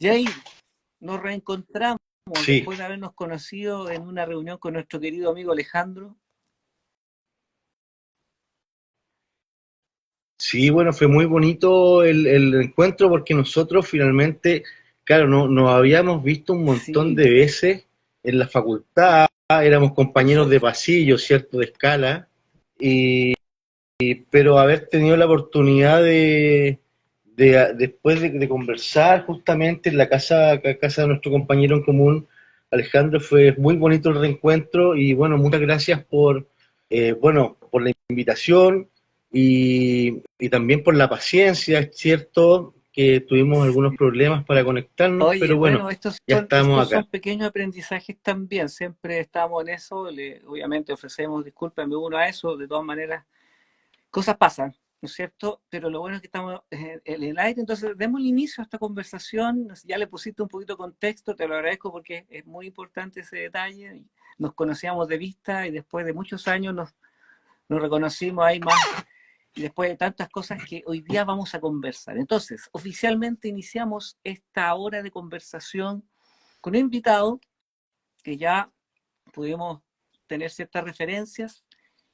Jair, nos reencontramos Sí, después de habernos conocido en una reunión con nuestro querido amigo Alejandro. sí, bueno, fue muy bonito el encuentro porque nosotros finalmente, claro, no, nos habíamos visto un montón Sí, de veces en la facultad, éramos compañeros de perfecto. pasillo, ¿cierto?, de escala, pero haber tenido la oportunidad después de conversar justamente en casa de nuestro compañero en común, Alejandro, fue muy bonito el reencuentro y bueno, muchas gracias bueno, por la invitación y también por la paciencia. Es cierto que tuvimos algunos problemas para conectarnos, Oye, pero bueno, bueno, estos ya son, estamos estos acá. son pequeños aprendizajes también, siempre estamos en eso, obviamente ofrecemos disculpas, me uno a eso, de todas maneras, cosas pasan, ¿no es cierto? Pero lo bueno es que estamos en el aire, entonces demos el inicio a esta conversación, ya le pusiste un poquito de contexto, te lo agradezco porque es muy importante ese detalle, nos conocíamos de vista y después de muchos años nos reconocimos ahí más y después de tantas cosas que hoy día vamos a conversar. Entonces, oficialmente iniciamos esta hora de conversación con un invitado que ya pudimos tener ciertas referencias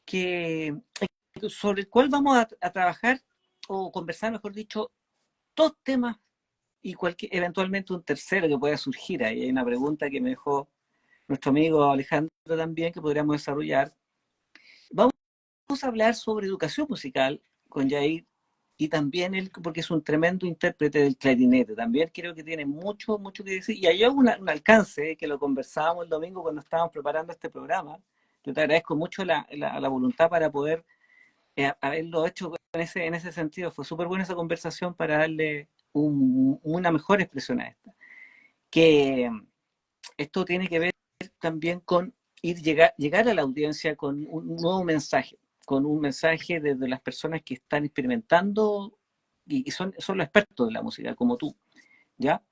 que, sobre el cual vamos a trabajar o conversar, mejor dicho, dos temas y eventualmente un tercero que pueda surgir. Ahí hay una pregunta que me dejó nuestro amigo Alejandro también que podríamos desarrollar. Vamos a hablar sobre educación musical con Jair y también él, porque es un tremendo intérprete del clarinete, también creo que tiene mucho, mucho que decir. Y hay un alcance que lo conversábamos el domingo cuando estábamos preparando este programa. Yo te agradezco mucho la voluntad para poder haberlo hecho en ese sentido. Fue súper buena esa conversación para darle una mejor expresión a esta. Que esto tiene que ver también con llegar a la audiencia con un nuevo mensaje, con un mensaje desde las personas que están experimentando y son los expertos de la música, como tú, ¿ya?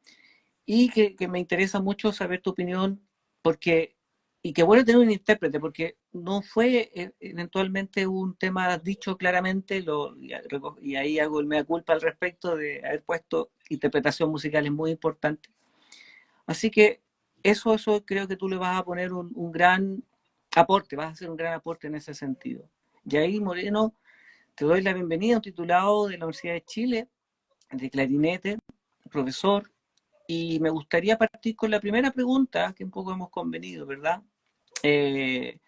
Y que me interesa mucho saber tu opinión, porque, y que bueno tener un intérprete, porque no fue eventualmente un tema dicho claramente, y ahí hago el mea culpa al respecto de haber puesto interpretación musical es muy importante. Así que eso creo que tú le vas a poner un gran aporte, vas a hacer un gran aporte en ese sentido. Yair Moreno, te doy la bienvenida, un titulado de la Universidad de Chile, de clarinete, profesor, y me gustaría partir con la primera pregunta, que un poco hemos convenido, ¿verdad? Eh,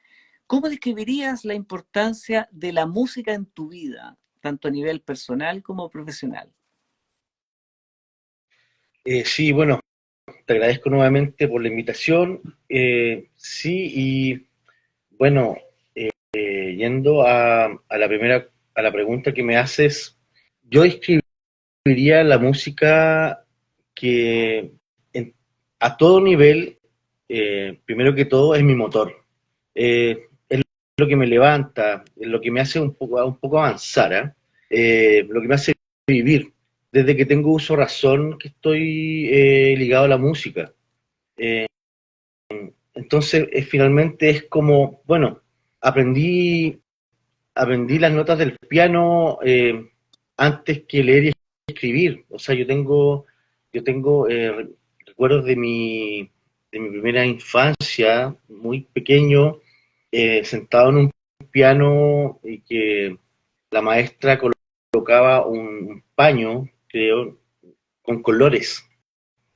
¿Cómo describirías la importancia de la música en tu vida, tanto a nivel personal como profesional? Sí, bueno, te agradezco nuevamente por la invitación. Sí, y bueno, yendo a a la pregunta que me haces, yo describiría la música que en- a todo nivel, primero que todo, es mi motor. Es lo que me levanta, es lo que me hace un poco avanzar, ¿ah? Lo que me hace vivir. Desde que tengo uso razón que estoy ligado a la música. Eh, entonces, finalmente es como, bueno, aprendí aprendí las notas del piano antes que leer y escribir. O sea, yo tengo recuerdos de mi primera infancia, muy pequeño, sentado en un piano y que la maestra colocaba un paño, creo, con colores.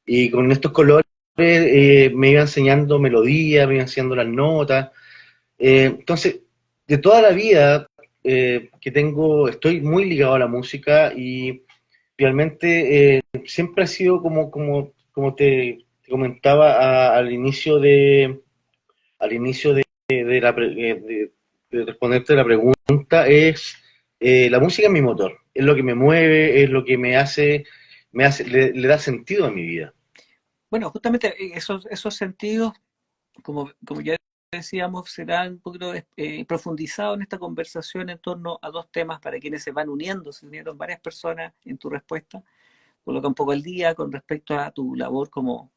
Y con estos colores me iba enseñando melodía, me iba enseñando las notas. Entonces, de toda la vida que tengo, estoy muy ligado a la música y realmente siempre ha sido como te comentaba al inicio de de responderte la pregunta, es la música es mi motor, es lo que me mueve, es lo que le da sentido a mi vida. Bueno, justamente esos sentidos como ya decíamos, será un poquito profundizado en esta conversación en torno a dos temas para quienes se van uniendo. Se unieron varias personas en tu respuesta. Coloca un poco al día con respecto a tu labor como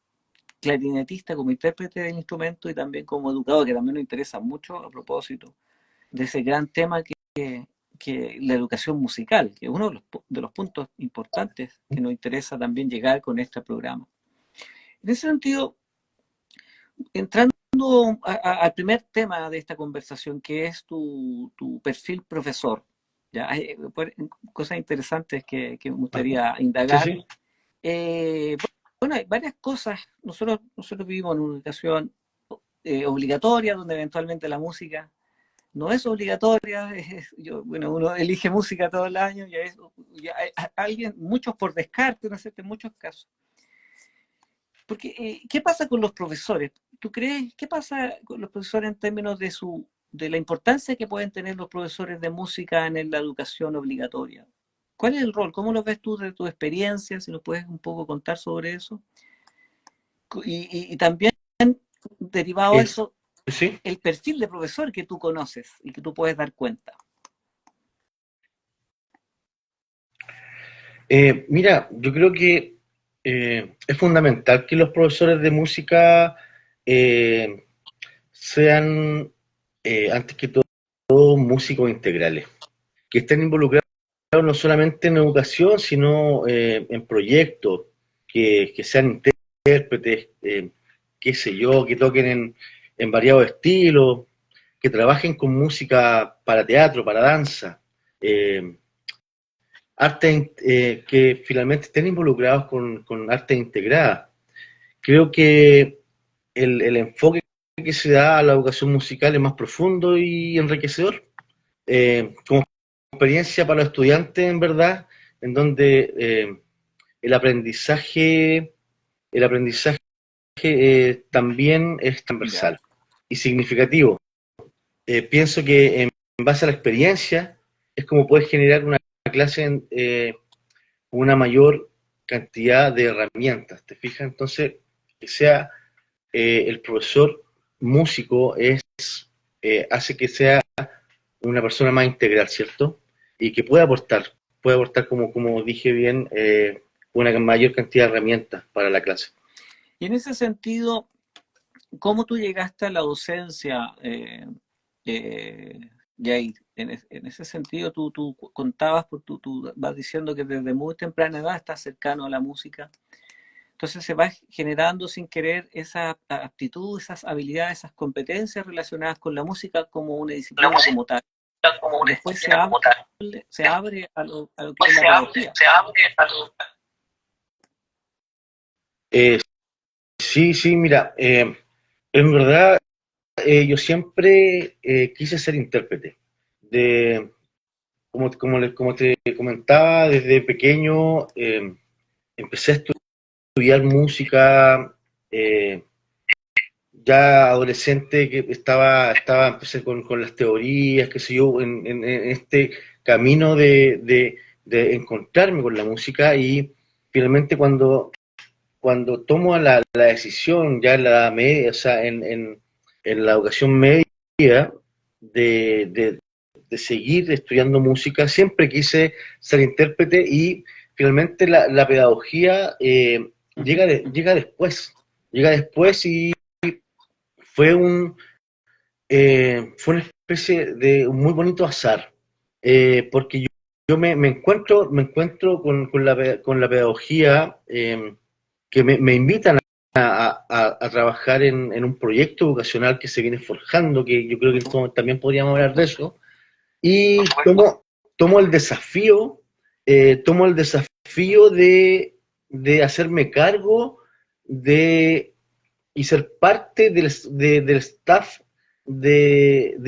clarinetista, como intérprete del instrumento y también como educador, que también nos interesa mucho a propósito de ese gran tema que la educación musical, que es uno de los puntos importantes que nos interesa también llegar con este programa. En ese sentido, entrando al primer tema de esta conversación, que es tu perfil profesor, ¿ya? Hay cosas interesantes que me Ajá. gustaría Sí, indagar. sí. Bueno, hay varias cosas. Nosotros vivimos en una educación obligatoria, donde eventualmente la música no es obligatoria. Bueno, uno elige música todo el año, ya alguien, muchos por descarte, ¿no es cierto? En muchos casos. Porque, ¿qué pasa con los profesores? ¿Tú crees, qué pasa con los profesores en términos de la importancia que pueden tener los profesores de música en la educación obligatoria? ¿Cuál es el rol? ¿Cómo lo ves tú de tu experiencia? Si nos puedes un poco contar sobre eso. Y también, derivado de Es, eso, sí. el perfil de profesor que tú conoces y que tú puedes dar cuenta. Mira, yo creo que es fundamental que los profesores de música eh, sean, antes que todo, músicos integrales, que estén involucrados no solamente en educación, sino en proyectos, que sean intérpretes, qué sé yo, que toquen en variados estilos, que trabajen con música para teatro, para danza, eh, arte que finalmente estén involucrados con arte integrada. Creo que el enfoque que se da a la educación musical es más profundo y enriquecedor. Como experiencia para los estudiantes, en verdad, en donde el aprendizaje, el aprendizaje también es Ya. transversal y significativo. Pienso que en base a la experiencia es como puedes generar una clase una mayor cantidad de herramientas, ¿te fijas? Entonces, que sea el profesor músico hace que sea una persona más integral, ¿cierto? Y que puede aportar como dije bien, una mayor cantidad de herramientas para la clase. Y en ese sentido, ¿cómo tú llegaste a la docencia, Jair? En ese sentido, tú contabas, tú vas diciendo que desde muy temprana edad estás cercano a la música. Entonces se va generando sin querer esa aptitud, esas habilidades, esas competencias relacionadas con la música como una La disciplina música como tal. como Y una después disciplina como tal. se abre a lo que Pues es la pedagogía. se abre a lo... Sí, sí, mira, en verdad yo siempre quise ser intérprete. De, como te comentaba, desde pequeño empecé a estudiar música, eh, ya adolescente que empecé con las teorías, qué sé yo, en este camino de encontrarme con la música y finalmente cuando tomo la decisión ya en la edad media, o sea, en la educación media, de, de, de seguir estudiando música, siempre quise ser intérprete y finalmente la pedagogía Ujú. llega después y fue fue una especie de un muy bonito azar, porque yo me encuentro con la pedagogía que me invitan a trabajar en un proyecto educacional que se viene forjando, que yo creo que también podríamos hablar de eso, y tomo el desafío de hacerme cargo de y ser parte del staff de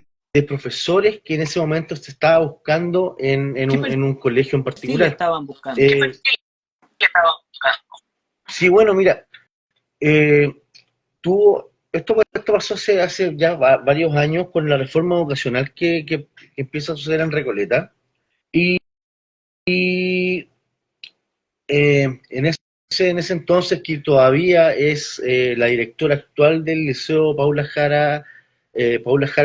profesores que en ese momento se estaba buscando ¿Qué en un colegio en perfil particular. estaban buscando? Eh, sí, bueno, mira, eh, esto pasó hace ya varios años con la reforma educacional que empieza a suceder en Recoleta. Y, y en ese entonces, que todavía es la directora actual del Liceo Paula Jara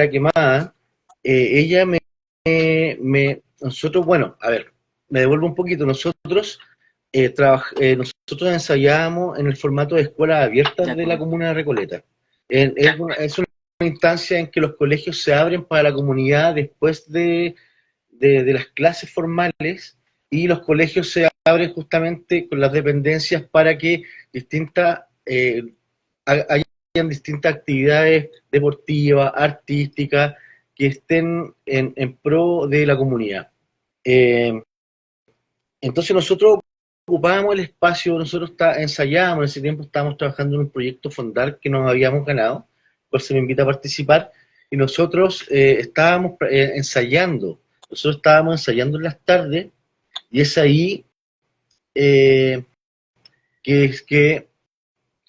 Quemada, ella nosotros, bueno, a ver, me devuelvo un poquito, nosotros ensayábamos en el formato de escuelas De abiertas de la acuerdo. comuna de Recoleta. Es una instancia en que los colegios se abren para la comunidad después de las clases formales y los colegios se abren justamente con las dependencias para que distintas hayan distintas actividades deportivas, artísticas, que estén en pro de la comunidad. Eh, entonces nosotros ocupábamos el espacio, nosotros ensayábamos, en ese tiempo estábamos trabajando en un proyecto fondar que nos habíamos ganado, por se me invita a participar, y nosotros estábamos ensayando en las tardes, y es ahí eh, que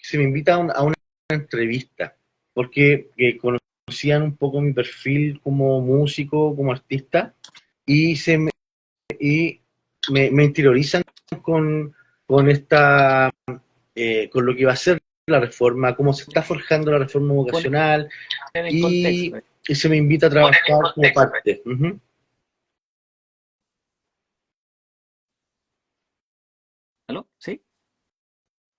se me invita a una entrevista, porque conocían un poco mi perfil como músico, como artista, y, y me interiorizan con, con esta con lo que va a ser la reforma, cómo se está forjando la reforma Poner vocacional, en y, contexto. y se me invita a trabajar como parte. Uh-huh. ¿Aló? ¿Sí?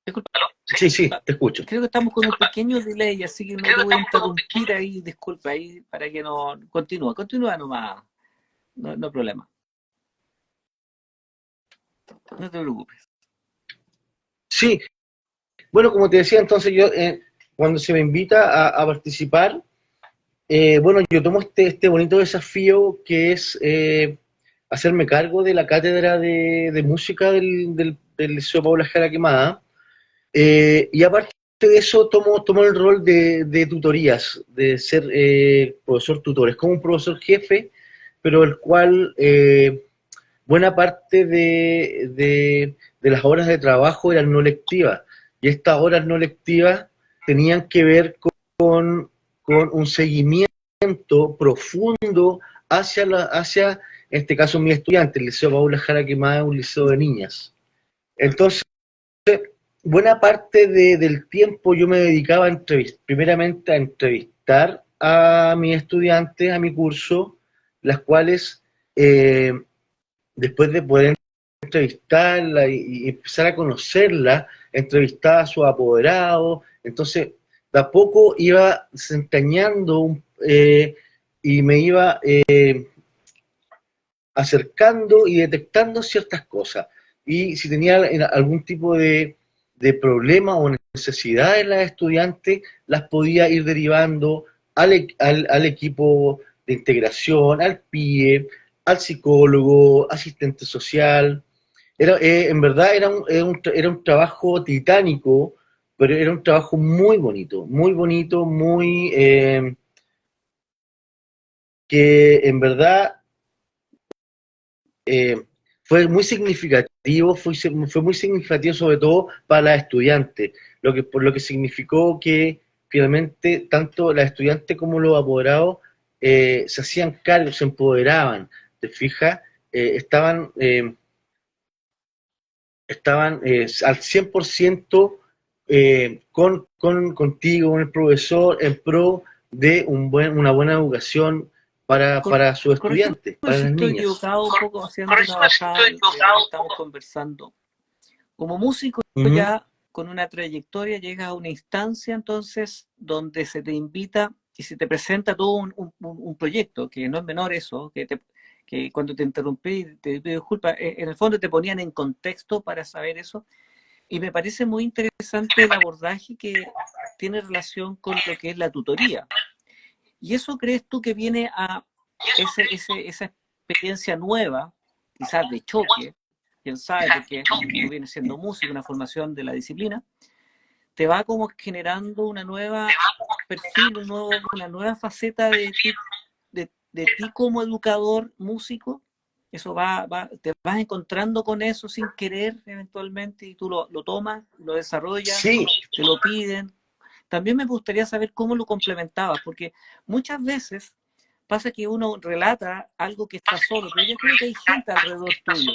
Disculpa. Sí, sí, te escucho. Creo que estamos con un pequeño delay, así que no te voy a interrumpir ahí, disculpa, ahí para que no continúa nomás, no hay problema, no te preocupes. Sí, bueno, como te decía, entonces yo, cuando se me invita a participar, bueno, yo tomo este bonito desafío que es hacerme cargo de la cátedra de música del Liceo Paula Jara Quemada. Y aparte de eso, tomo el rol de tutorías, de ser profesor tutor. Es como un profesor jefe, pero el cual buena parte de las horas de trabajo eran no lectivas. Y estas horas no lectivas tenían que ver con un seguimiento profundo hacia, en este caso, mi estudiante, el Liceo Paula Jara Quemada, un liceo de niñas. Entonces, buena parte del tiempo yo me dedicaba primeramente a entrevistar a mis estudiantes, a mi curso, las cuales eh, después de poder entrevistarla y empezar a conocerla, entrevistar a sus apoderados, entonces de a poco iba desentrañando y me iba acercando y detectando ciertas cosas. Y si tenía algún tipo de problema o necesidad de las estudiantes, las podía ir derivando al equipo de integración, al PIE, al psicólogo, asistente social. En verdad era un trabajo titánico, pero era un trabajo muy bonito, que en verdad eh, fue muy significativo, fue muy significativo sobre todo para las estudiantes, por lo que significó que finalmente tanto las estudiantes como los apoderados se hacían cargo, se empoderaban, ¿te fijas? Estaban al 100% contigo, con el profesor, en pro de una buena educación para sus Corrígeme estudiantes, para si las estoy niñas. equivocado un poco haciendo una bajada de lo que estamos conversando. Como músico Uh -huh. ya con una trayectoria llegas a una instancia entonces donde se te invita y se te presenta todo un proyecto, que no es menor eso, que cuando te interrumpí, te pido disculpas, en el fondo te ponían en contexto para saber eso, y me parece muy interesante el abordaje que tiene relación con lo que es la tutoría. ¿Y eso crees tú que viene a esa experiencia nueva, quizás de choque, quién sabe, porque tú vienes siendo músico, una formación de la disciplina, te va como generando una nueva perfil, una nueva faceta de ti como educador músico? Eso te vas encontrando con eso sin querer eventualmente y tú lo tomas, lo desarrollas, Sí, te lo piden. También me gustaría saber cómo lo complementabas, porque muchas veces pasa que uno relata algo que está solo, pero yo creo que hay gente alrededor tuyo.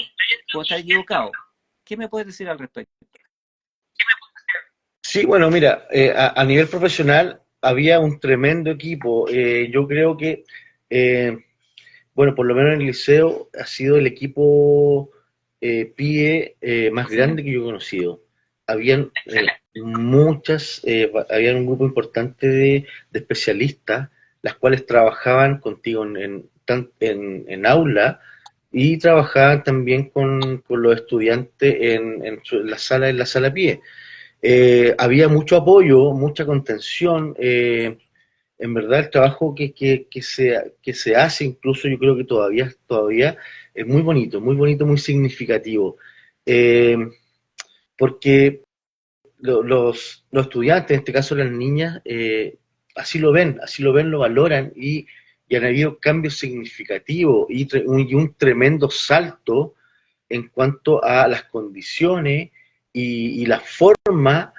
Puedo estar equivocado. ¿Qué me puedes decir al respecto? sí, bueno, mira, a nivel profesional había un tremendo equipo. Yo creo que, eh, bueno, por lo menos en el liceo ha sido el equipo PIE más grande Excelente. que yo he conocido. Habían había un grupo importante de especialistas, las cuales trabajaban contigo en aula y trabajaban también con los estudiantes en la sala PIE. Había mucho apoyo, mucha contención. En verdad el trabajo que se hace, incluso yo creo que todavía es muy bonito, muy significativo. Eh, Porque los estudiantes, en este caso las niñas, así lo ven, lo valoran y han habido cambios significativos y un tremendo salto en cuanto a las condiciones y la forma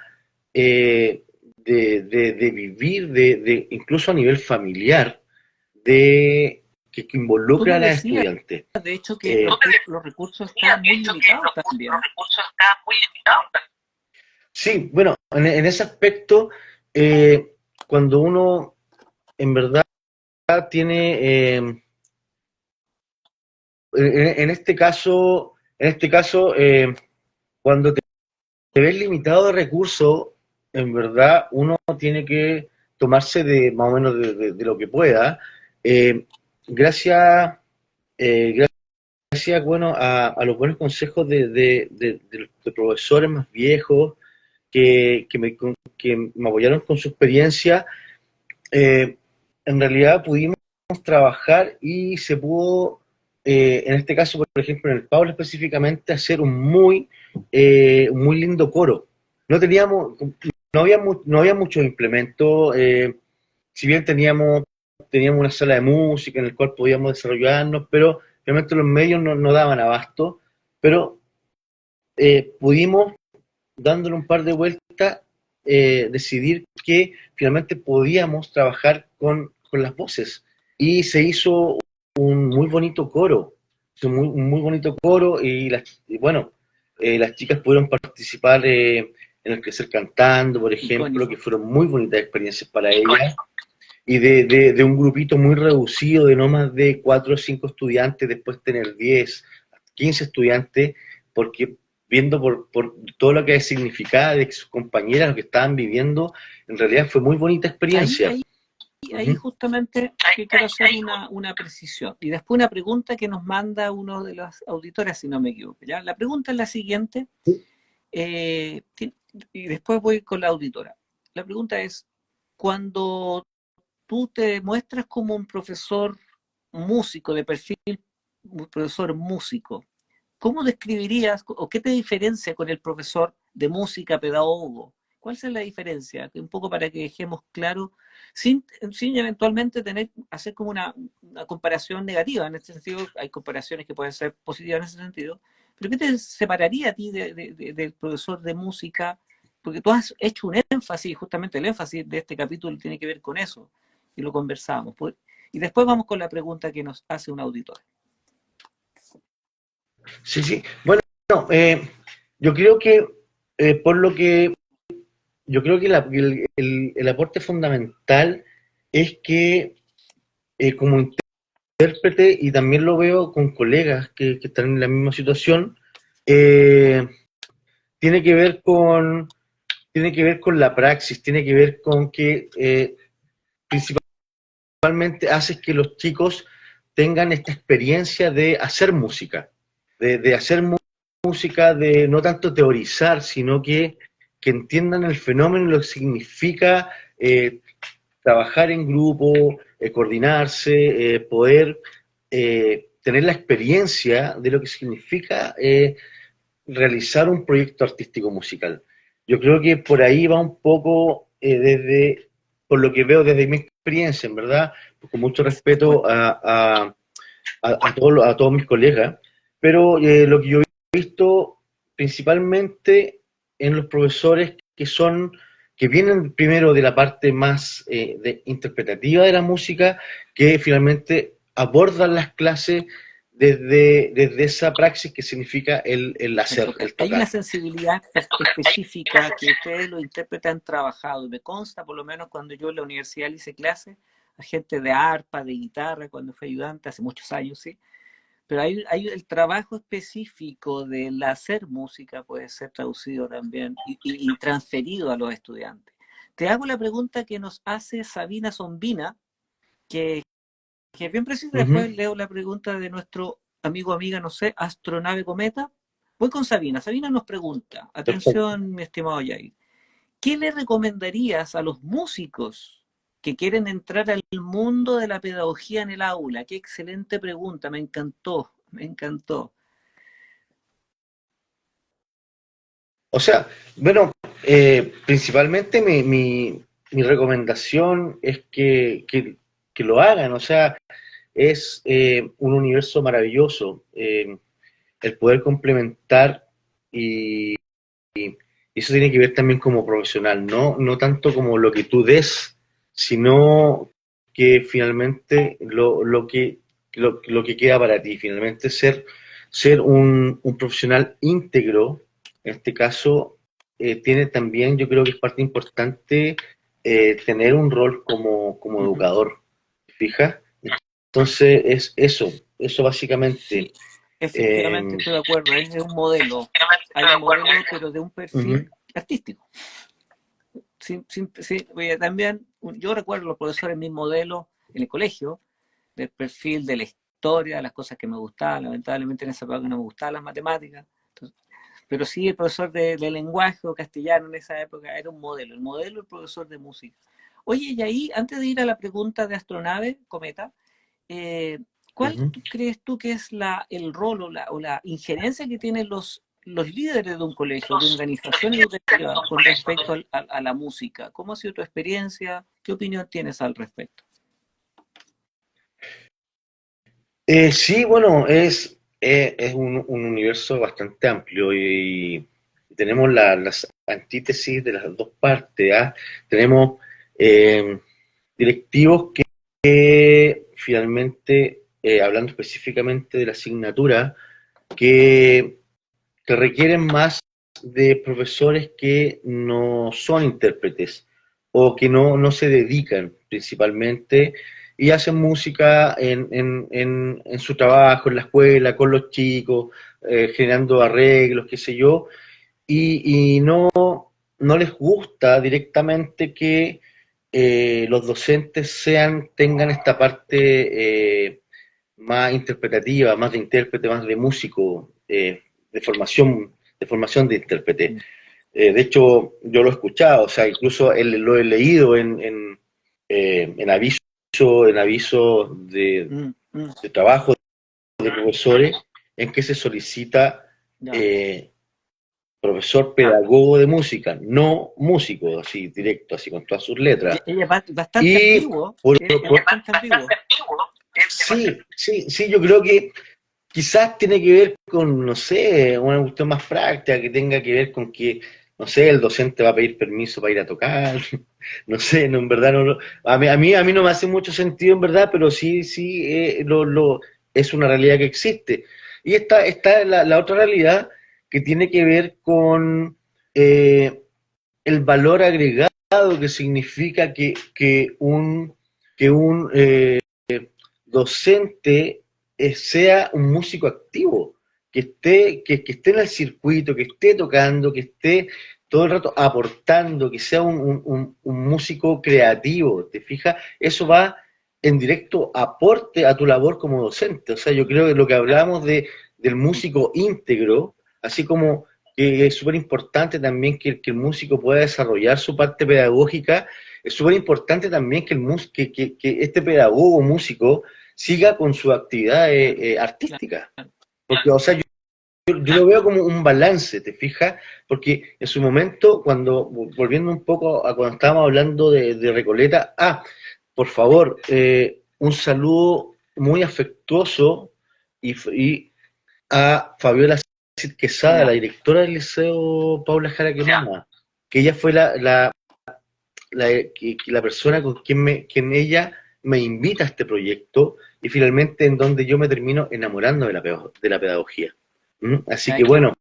de vivir, incluso a nivel familiar, que Tú involucra me a las decías, estudiantes. de hecho, que Eh, los recursos están muy limitados también. sí, bueno, en ese aspecto, eh, cuando uno en verdad tiene, en este caso cuando te ves limitado de recursos, en verdad uno tiene que tomarse de más o menos de lo que pueda. Eh, gracias, gracias, bueno, a los buenos consejos de profesores más viejos que me apoyaron con su experiencia, eh, en realidad pudimos trabajar y se pudo, en este caso, por ejemplo, en el Pablo específicamente, hacer un muy lindo coro. No teníamos, no había muchos implementos, si bien teníamos una sala de música en la cual podíamos desarrollarnos, pero realmente los medios no daban abasto, pero pudimos, dándole un par de vueltas, decidir que finalmente podíamos trabajar con las voces. Y se hizo un muy bonito coro, un muy bonito coro y bueno, las chicas pudieron participar en el Crecer Cantando, por ejemplo, que Icónico. fueron muy bonitas experiencias para ellas. Y de un grupito muy reducido de no más de 4 o 5 estudiantes, después tener 10 15 estudiantes, porque viendo por todo lo que significaba de que sus compañeras, lo que estaban viviendo, en realidad fue muy bonita Ahí, experiencia. ahí, Uh ahí -huh. justamente que quiero hacer una precisión. Y después una pregunta que nos manda uno de los auditores, si no me equivoco. ¿Ya? La pregunta es la siguiente, eh, y después voy con la auditora. La pregunta es, cuando tú te muestras como un profesor músico, de perfil, un profesor músico, ¿cómo describirías o qué te diferencia con el profesor de música pedagogo? ¿Cuál es la diferencia? Un poco para que dejemos claro, sin eventualmente hacer como una comparación negativa. En este sentido, hay comparaciones que pueden ser positivas en ese sentido. Pero ¿qué te separaría a ti del profesor de música? Porque tú has hecho un énfasis, justamente el énfasis de este capítulo tiene que ver con eso, y lo conversamos. Y después vamos con la pregunta que nos hace un auditor. Sí, sí. Bueno, yo creo que por lo que yo creo que el aporte fundamental es que como intérprete, y también lo veo con colegas que están en la misma situación, eh, tiene que ver con tiene que ver con la praxis, tiene que ver con que principalmente haces que los chicos tengan esta experiencia de hacer música, de hacer música, de no tanto teorizar, sino que entiendan el fenómeno y lo que significa trabajar en grupo, coordinarse, poder tener la experiencia de lo que significa realizar un proyecto artístico musical. Yo creo que por ahí va un poco por lo que veo desde mi experiencia, en verdad, con mucho Bueno, respeto a todos mis colegas, pero lo que yo he visto principalmente en los profesores que vienen primero de la parte más interpretativa de la música, que finalmente abordan las clases desde esa praxis que significa el hacer, el hay una tocar. sensibilidad específica que ustedes los intérpretes han trabajado, y me consta, por lo menos cuando yo en la universidad le hice clases a gente de arpa, de guitarra, cuando fui ayudante, hace muchos años, sí, pero hay el trabajo específico del hacer música puede ser traducido también y transferido a los estudiantes. Te hago la pregunta que nos hace Sabina Zombina, que, que es bien precisa, Uh -huh. después leo la pregunta de nuestro amigo, amiga, no sé, Astronave Cometa. Voy con Sabina. Sabina nos pregunta, Perfecto. atención, mi estimado Jair. ¿qué le recomendarías a los músicos que quieren entrar al mundo de la pedagogía en el aula? Qué excelente pregunta, me encantó, me encantó. O sea, bueno, principalmente mi recomendación es que lo hagan, o sea, es un universo maravilloso. El poder complementar y, y eso tiene que ver también como profesional, no tanto como lo que tú des, sino que finalmente lo que queda para ti, finalmente ser un profesional íntegro, en este caso, tiene también, yo creo que es parte importante tener un rol como Ujú. educador, ¿fijas? Entonces es eso básicamente. Sí, efectivamente Eh, estoy de acuerdo, es un modelo. Hay un modelo, pero de un ujú, perfil artístico. Sí, oye, también, yo recuerdo los profesores en mi modelo en el colegio, del perfil de la historia, de las cosas que me gustaban. Lamentablemente en esa época no me gustaban las matemáticas. Entonces, pero sí, el profesor de lenguaje o castellano en esa época era un modelo, el modelo del profesor de música. Oye, y ahí, antes de ir a la pregunta de astronave, Cometa, eh, ¿cuál ujú. crees tú que es el rol o la injerencia que tienen los líderes de un colegio, de una organización educativa con respecto a la música? ¿Cómo ha sido tu experiencia? ¿Qué opinión tienes al respecto? Sí, bueno, es un universo bastante amplio y tenemos las antítesis de las dos partes, ¿ah? Tenemos eh, directivos que finalmente, hablando específicamente de la asignatura, que, que requieren más de profesores que no son intérpretes o que no se dedican principalmente y hacen música en su trabajo, en la escuela, con los chicos, generando arreglos, qué sé yo, y no les gusta directamente que los docentes tengan esta parte más interpretativa, más de intérprete, más de músico, de formación de intérprete. De hecho, yo lo he escuchado, o sea, incluso lo he leído en aviso Mm, mm, de trabajo de profesores en que se solicita ya. eh, profesor pedagogo de música, no músico, así directo, así con todas sus letras. Ella es bastante Y ambiguo, por, es por, bastante ambiguo. sí, yo creo que quizás tiene que ver con, no sé, una cuestión más práctica, que tenga que ver con que, no sé, el docente va a pedir permiso para ir a tocar, no sé, no, en verdad a mí no me hace mucho sentido en verdad, pero sí, es una realidad que existe. Y está la otra realidad que tiene que ver con el valor agregado que significa que un docente sea un músico activo, que esté en el circuito, que esté tocando, que esté todo el rato aportando, que sea un músico creativo, ¿te fijas? Eso va en directo aporte a tu labor como docente. O sea, yo creo que lo que hablamos del músico íntegro, así como que es súper importante también que el músico pueda desarrollar su parte pedagógica, es súper importante también que este pedagogo músico siga con su actividad Claro, claro, artística. Porque, o sea, yo lo veo como un balance, ¿te fijas? Porque en su momento, volviendo un poco a cuando estábamos hablando de Recoleta, por favor, un saludo muy afectuoso y a Fabiola Cid Quesada, la ya. directora del Liceo Paula Jara Quemada, que ella fue la persona con quien ella me invita a este proyecto y finalmente en donde yo me termino enamorando de la pedagogía. Así Ya, que qué bueno,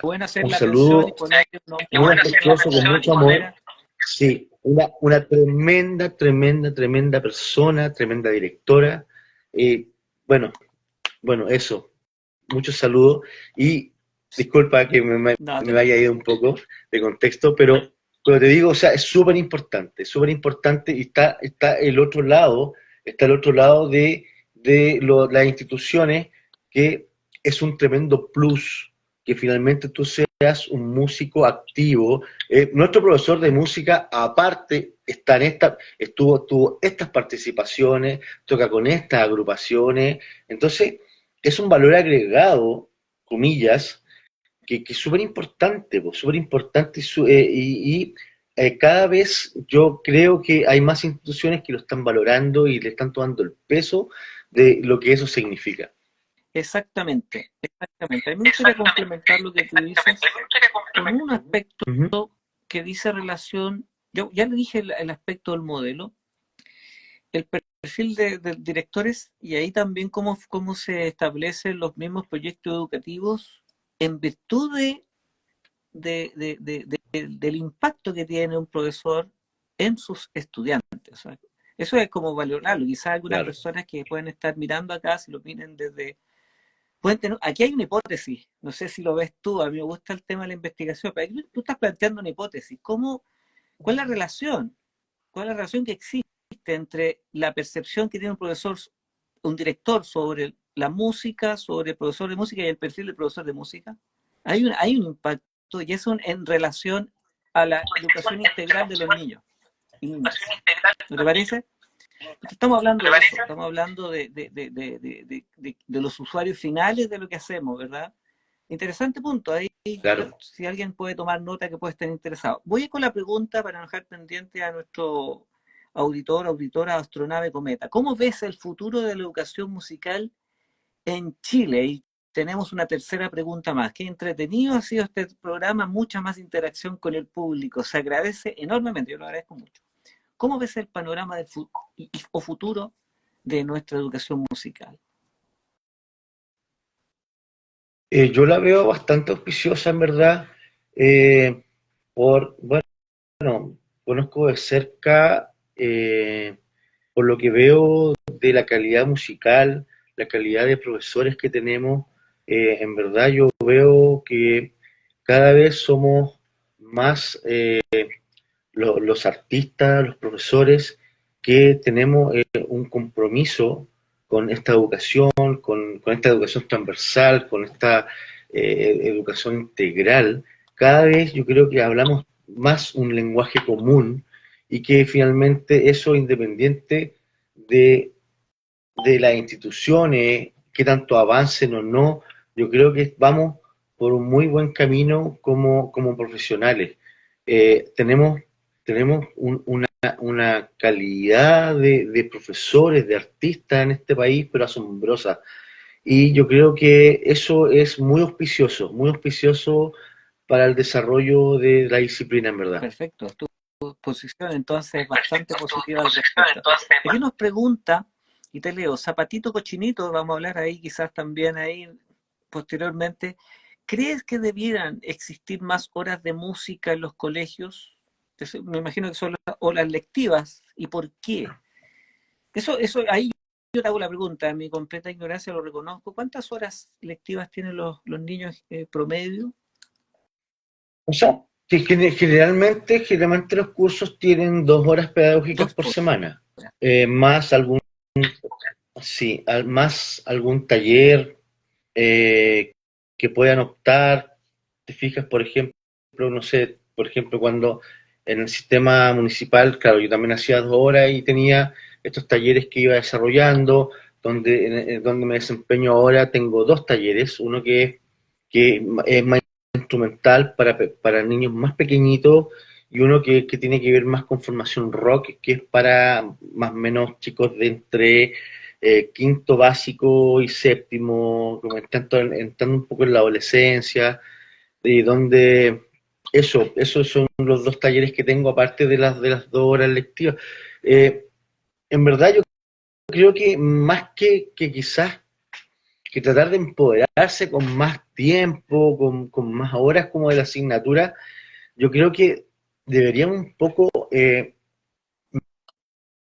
bueno hacer un la mención y saludo ponerle un muy nombre a la afectuoso, con mucho pedagogía. amor. Sí, una tremenda persona, tremenda directora. Y bueno, eso. Muchos saludos y disculpa que No, me haya ido un poco de contexto, pero te digo, o sea, es súper importante y está el otro lado de las instituciones que es un tremendo plus que finalmente tú seas un músico activo. Nuestro profesor de música, aparte, está en tuvo estas participaciones, toca con estas agrupaciones, entonces es un valor agregado, comillas, que es súper importante cada vez yo creo que hay más instituciones que lo están valorando y le están tomando el peso de lo que eso significa. Exactamente, exactamente. A mí me gustaría complementar lo que tú dices con un aspecto Uh -huh. que dice relación, yo ya le dije el aspecto del modelo, el perfil de directores y ahí también cómo se establecen los mismos proyectos educativos en virtud del impacto que tiene un profesor en sus estudiantes. O sea, eso es como valorarlo. Quizás algunas Claro. personas que pueden estar mirando acá, si lo miren desde... aquí hay una hipótesis, no sé si lo ves tú, a mí me gusta el tema de la investigación, pero aquí tú estás planteando una hipótesis. ¿Cuál es la relación? ¿Cuál es la relación que existe entre la percepción que tiene un profesor, un director sobre la música, sobre el profesor de música y el perfil del profesor de música? Hay un impacto y eso en relación a la educación integral de los niños y niñas. ¿No te parece? Porque estamos hablando de eso, estamos hablando de los usuarios finales de lo que hacemos, ¿verdad? Interesante punto. Ahí, Claro. si alguien puede tomar nota que puede estar interesado. Voy con la pregunta para no dejar pendiente a nuestro auditora, astronave Cometa. ¿Cómo ves el futuro de la educación musical en Chile? Y tenemos una tercera pregunta más. Qué entretenido ha sido este programa, mucha más interacción con el público. Se agradece enormemente, yo lo agradezco mucho. ¿Cómo ves el panorama del futuro de nuestra educación musical? Yo la veo bastante auspiciosa, en verdad, bueno, conozco de cerca, por lo que veo de la calidad musical, la calidad de profesores que tenemos, en verdad yo veo que cada vez somos más los artistas, los profesores, que tenemos un compromiso con esta educación, con esta educación transversal, con esta educación integral. Cada vez yo creo que hablamos más un lenguaje común y que finalmente eso, independiente de, de las instituciones, que tanto avancen o no, yo creo que vamos por un muy buen camino como profesionales. Tenemos una calidad de profesores, de artistas en este país, pero asombrosa. Y yo creo que eso es muy auspicioso para el desarrollo de la disciplina, en verdad. Perfecto, tu posición entonces es bastante positiva al respecto. Aquí nos pregunta, y te leo, Zapatito Cochinito, vamos a hablar ahí quizás también ahí posteriormente, ¿crees que debieran existir más horas de música en los colegios? Me imagino que son las horas lectivas, ¿y por qué? Eso ahí yo te hago la pregunta, en mi completa ignorancia lo reconozco. ¿Cuántas horas lectivas tienen los niños promedio? O sea, que generalmente los cursos tienen 2 horas pedagógicas 2 por horas. semana, más algún, sí, más algún taller que puedan optar. Te fijas, por ejemplo, no sé, por ejemplo, cuando en el sistema municipal, claro, yo también hacía 2 horas y tenía estos talleres que iba desarrollando, donde me desempeño ahora, tengo 2 talleres, uno que es más instrumental para niños más pequeñitos y uno que tiene que ver más con formación rock, que es para más o menos chicos de entre quinto básico y séptimo, como entrando un poco en la adolescencia, y donde esos son los 2 talleres que tengo aparte de las 2 horas lectivas. Eh, en verdad yo creo que más que quizás que tratar de empoderarse con más tiempo, con más horas como de la asignatura, yo creo que deberíamos un poco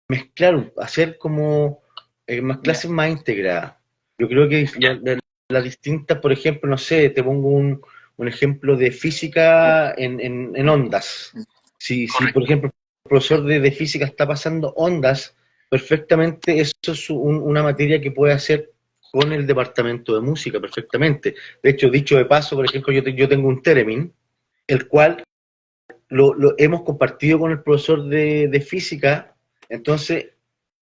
mezclar, hacer como más Ya, clases más integradas. Yo creo que las distintas, por ejemplo, no sé, te pongo un ejemplo de ya. física en ondas. Si por ejemplo, el profesor de física está pasando ondas, perfectamente eso es una materia que puede hacer con el departamento de música perfectamente. De hecho, dicho de paso, por ejemplo, yo tengo un theremin, el cual lo hemos compartido con el profesor de física, entonces,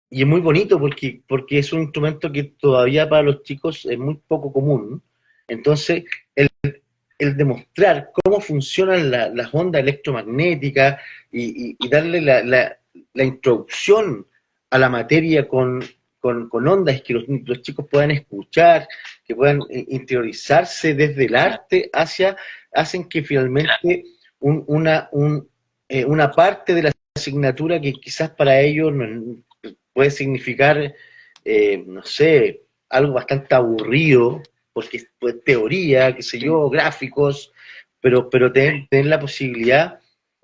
y es muy bonito porque es un instrumento que todavía para los chicos es muy poco común. Entonces, el demostrar cómo funcionan las ondas electromagnéticas y darle la introducción a la materia con ondas que los chicos puedan escuchar, que puedan interiorizarse desde el arte hacen que finalmente una parte de la asignatura que quizás para ellos puede significar, no sé, algo bastante aburrido, porque es pues, teoría, qué sé yo, gráficos, pero ten la posibilidad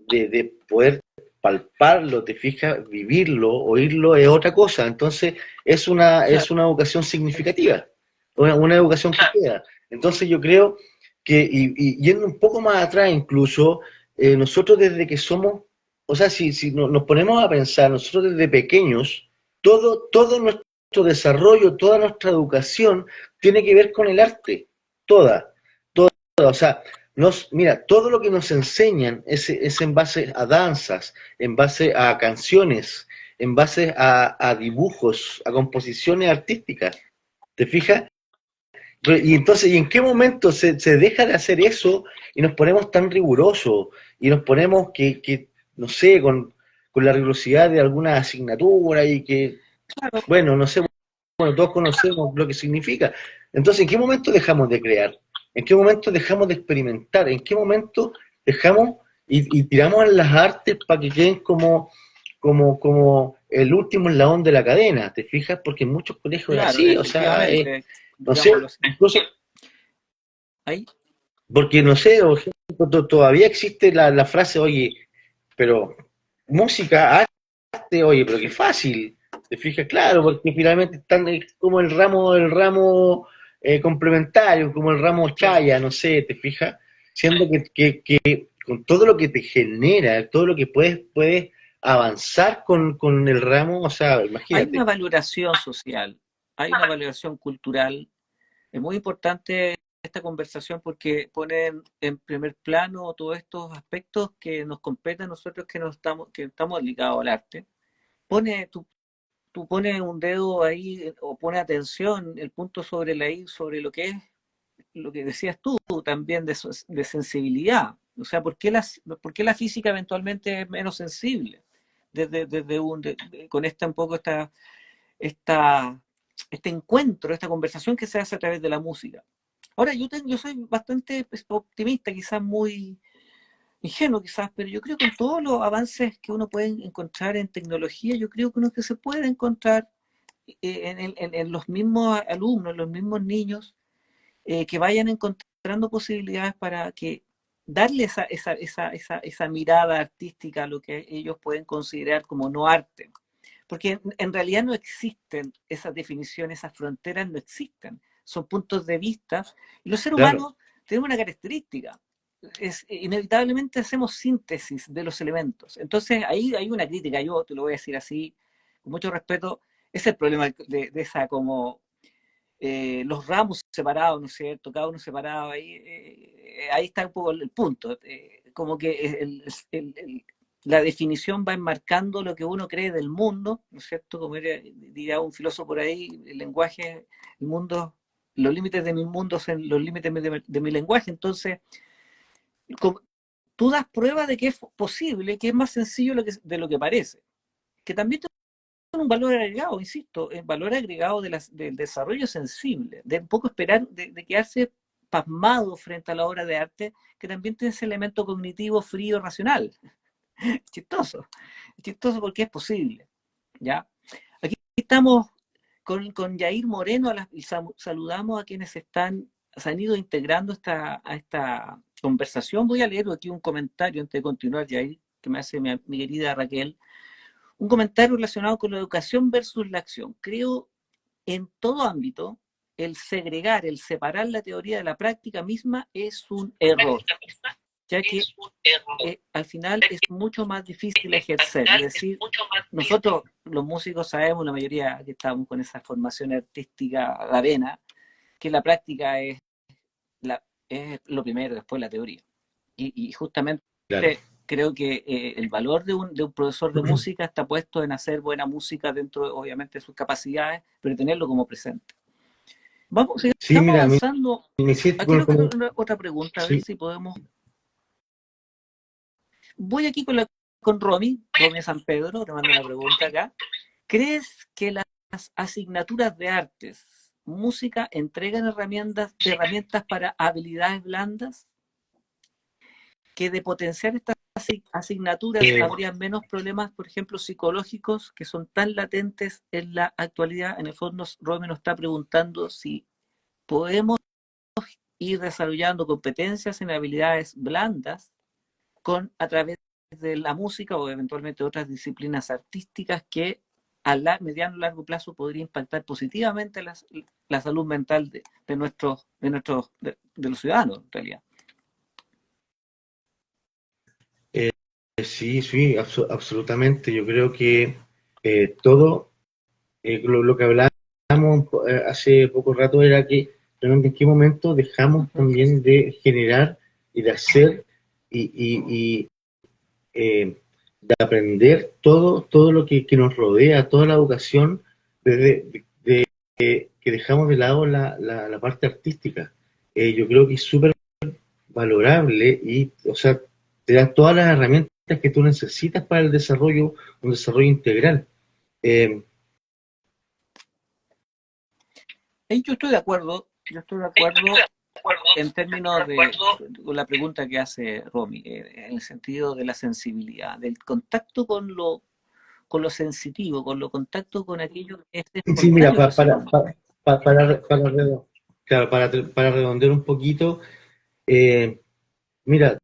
de poder palparlo, te fijas, vivirlo, oírlo es otra cosa. Entonces, Claro, es una educación significativa, una educación que queda. Entonces, yo creo que, y yendo un poco más atrás incluso, nosotros desde que somos, o sea, si nos ponemos a pensar, nosotros desde pequeños, todo nuestro desarrollo, toda nuestra educación tiene que ver con el arte, toda, o sea, mira, todo lo que nos enseñan es en base a danzas, en base a canciones, en base a dibujos, a composiciones artísticas, ¿te fijas? Y entonces, ¿y en qué momento se deja de hacer eso y nos ponemos tan rigurosos y nos ponemos no sé, con la rigurosidad de alguna asignatura y que, claro. bueno, no sé, bueno, todos conocemos lo que significa. Entonces, ¿en qué momento dejamos de crear? ¿En qué momento dejamos de experimentar? ¿En qué momento dejamos y tiramos en las artes para que queden como el último eslabón de la cadena? ¿Te fijas? Porque en muchos colegios es Claro, así, o sea, efectivamente, no sé, digámoslo así. incluso Ahí, porque no sé, por ejemplo, todavía existe la frase, oye, pero música, arte, oye, pero qué fácil. ¿Te fijas? Claro, porque finalmente están como el ramo complementario, como el ramo claro. chaya, no sé, ¿te fijas? Siendo que con todo lo que te genera, todo lo que puedes avanzar con el ramo, o sea, Hay una imagínate. valoración social, hay una valoración cultural. Es muy importante esta conversación porque pone en primer plano todos estos aspectos que nos competen a nosotros que estamos ligados al arte. Tú pones un dedo ahí o pones atención, el punto sobre la I, sobre lo que es lo que decías tú también de sensibilidad. O sea, ¿por qué la física eventualmente es menos sensible? Con esta un poco esta, este encuentro, esta conversación que se hace a través de la música. Ahora, yo soy bastante optimista, quizás muy ingenuo, quizás, pero yo creo que con todos los avances que uno puede encontrar en tecnología, yo creo que uno que se puede encontrar en los mismos alumnos, en los mismos niños, que vayan encontrando posibilidades para que darle esa mirada artística a lo que ellos pueden considerar como no arte. Porque en realidad no existen esas definiciones, esas fronteras no existen. Son puntos de vista. Y los seres Claro, humanos tenemos una característica. Inevitablemente hacemos síntesis de los elementos. Entonces ahí hay una crítica, yo te lo voy a decir así, con mucho respeto, es el problema de esa como los ramos separados, ¿no es cierto? Cada uno separado, ahí está un poco el punto. Como que la definición va enmarcando lo que uno cree del mundo, ¿no es cierto? Como diría un filósofo por ahí, el lenguaje, el mundo, los límites de mi mundo son los límites de mi lenguaje. Entonces, como, tú das prueba de que es posible, que es más sencillo de lo que parece. Que también un valor agregado, insisto, el valor agregado del desarrollo sensible, de un poco esperar, de quedarse pasmado frente a la obra de arte, que también tiene ese elemento cognitivo frío, racional. Chistoso, chistoso porque es posible. ¿Ya? Aquí estamos con Yair Moreno y saludamos a quienes se han ido integrando a esta conversación. Voy a leer aquí un comentario antes de continuar, Yair, que me hace mi querida Raquel. Un comentario relacionado con la educación versus la acción. Creo en todo ámbito el segregar, el separar la teoría de la práctica misma es un error. ya que al final es mucho más difícil ejercer. Es decir, nosotros los músicos sabemos, la mayoría que estamos con esa formación artística a la vena, que la práctica es lo primero, después la teoría. Y justamente Claro. creo que el valor de un profesor de música está puesto en hacer buena música dentro, obviamente, de sus capacidades, pero tenerlo como presente. Vamos, Sí, sigamos mira, avanzando. me hiciste Aquí con, quiero otra pregunta, a ver sí, si podemos. Voy aquí con Romy San Pedro, te mando una pregunta acá. ¿Crees que las asignaturas de artes, música, entregan herramientas para habilidades blandas? Que de potenciar estas asignaturas habría menos problemas, por ejemplo, psicológicos que son tan latentes en la actualidad. En el fondo, Romy nos está preguntando si podemos ir desarrollando competencias en habilidades blandas a través de la música o eventualmente otras disciplinas artísticas que a mediano o largo plazo podría impactar positivamente la salud mental de los ciudadanos, en realidad. sí, sí, absolutamente. Yo creo que todo lo que hablábamos hace poco rato era que realmente en qué momento dejamos también de generar y de hacer y de aprender todo lo que nos rodea, toda la educación, que dejamos de lado la parte artística. Yo creo que es súper valorable y, o sea, te da todas las herramientas que tú necesitas para el desarrollo, un desarrollo integral. Eh, Yo estoy de acuerdo, en términos de la pregunta que hace Romy, en el sentido de la sensibilidad, del contacto con lo sensitivo, con lo contacto con aquello que es sí, mira, espontáneo del ser humano. claro, para redondear un poquito, eh, mira,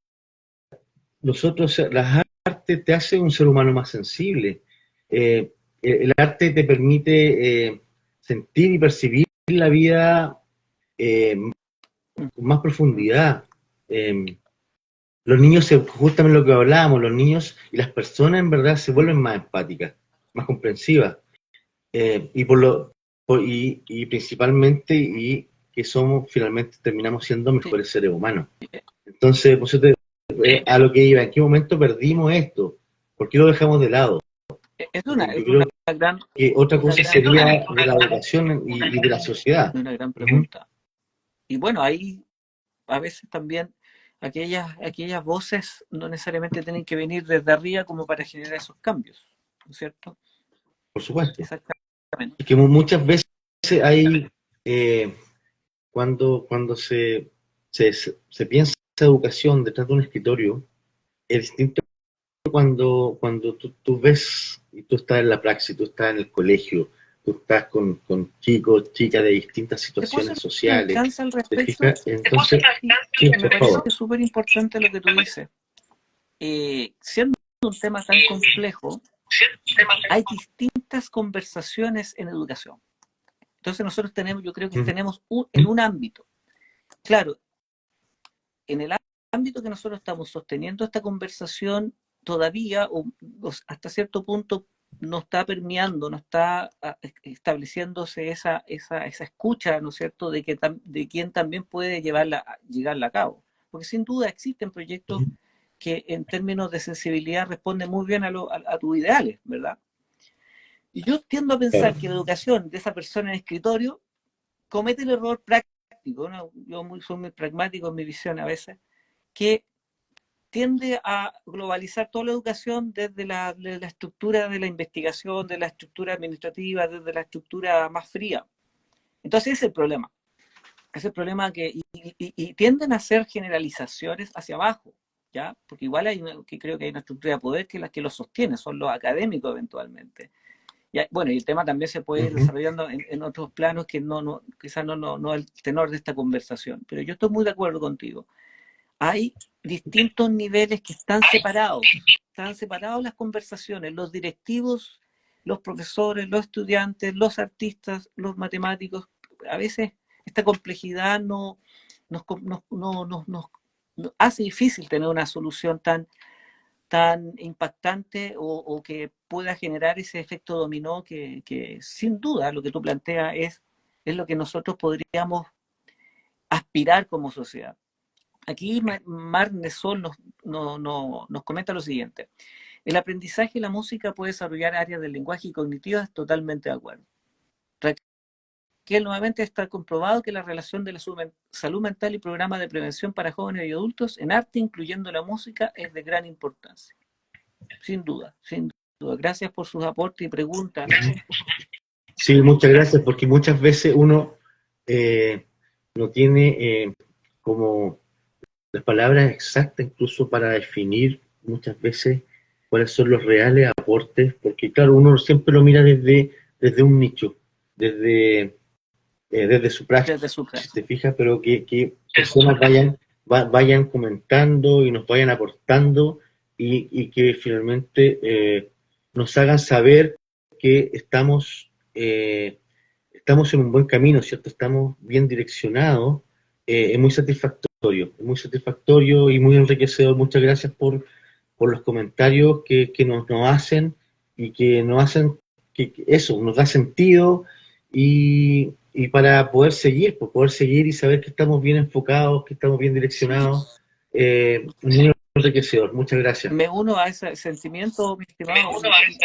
nosotros, las artes te hacen un ser humano más sensible. El arte te permite sentir y percibir la vida con más profundidad. Los niños, justamente lo que hablábamos, los niños y las personas en verdad se vuelven más empáticas, más comprensivas. Y y principalmente y que somos, finalmente terminamos siendo Sí. mejores seres humanos. Entonces, pues, a lo que iba, ¿en qué momento perdimos esto? ¿Por qué lo dejamos de lado? Es Yo creo gran, que otra cosa gran sería pregunta, de la educación y de la sociedad. una gran Uh -huh. pregunta. Y bueno, ahí a veces también aquellas voces no necesariamente tienen que venir desde arriba como para generar esos cambios, ¿no es cierto? Por supuesto. Exactamente. Y que muchas veces hay, cuando se piensa educación detrás de un escritorio, es distinto cuando tú ves y tú estás en la praxis, tú estás en el colegio, tú estás con chicos, chicas de distintas ¿Te puedo hacer situaciones una sociales, alcance al ¿te respecto? fijas? Entonces, sí, Me por parece favor. súper importante lo que tú dices. Siendo un tema tan complejo, hay distintas conversaciones en educación. Entonces nosotros yo creo que tenemos en un ámbito. Claro, en el ámbito que nosotros estamos sosteniendo esta conversación, todavía, o hasta cierto punto, no está permeando, no está estableciéndose esa escucha, ¿no es cierto?, de quien también puede llevarla a cabo. Porque sin duda existen proyectos que en términos de sensibilidad responden muy bien a tus ideales, ¿verdad? Y yo tiendo a pensar Claro. que la educación de esa persona en escritorio comete el error práctico, ¿no? Soy muy pragmático en mi visión a veces, que tiende a globalizar toda la educación desde la estructura de la investigación, de la estructura administrativa, desde la estructura más fría. Entonces ese es el problema. Es el problema y tienden a hacer generalizaciones hacia abajo, ¿ya? Porque igual que creo que hay una estructura de poder que es la que lo sostiene, son los académicos eventualmente. Bueno, y el tema también se puede ir desarrollando en otros planos que quizás no el tenor de esta conversación. Pero yo estoy muy de acuerdo contigo. Hay distintos niveles que están separados las conversaciones, los directivos, los profesores, los estudiantes, los artistas, los matemáticos. A veces esta complejidad nos hace difícil tener una solución tan impactante o que pueda generar ese efecto dominó que sin duda lo que tú planteas es lo que nosotros podríamos aspirar como sociedad. Aquí Marc Nesol nos comenta lo siguiente. El aprendizaje y la música puede desarrollar áreas del lenguaje y cognitivas, totalmente de acuerdo. Que nuevamente está comprobado que la relación de la salud mental y programas de prevención para jóvenes y adultos en arte, incluyendo la música, es de gran importancia. Sin duda, sin duda. Gracias por sus aportes y preguntas. Sí, muchas gracias, porque muchas veces uno no tiene como las palabras exactas incluso para definir muchas veces cuáles son los reales aportes, porque claro, uno siempre lo mira desde un nicho, desde su práctica, Desde su si casa. te fijas, pero que personas vayan comentando y nos vayan aportando y que finalmente nos hagan saber que estamos en un buen camino, ¿cierto? Estamos bien direccionados, es muy satisfactorio y muy enriquecedor. Muchas gracias por los comentarios que nos hacen y que nos hacen que eso nos da sentido y para poder seguir y saber que estamos bien enfocados, que estamos bien Sí. direccionados, muy enriquecedor. Muchas gracias. Me uno a ese sentimiento, mi estimado,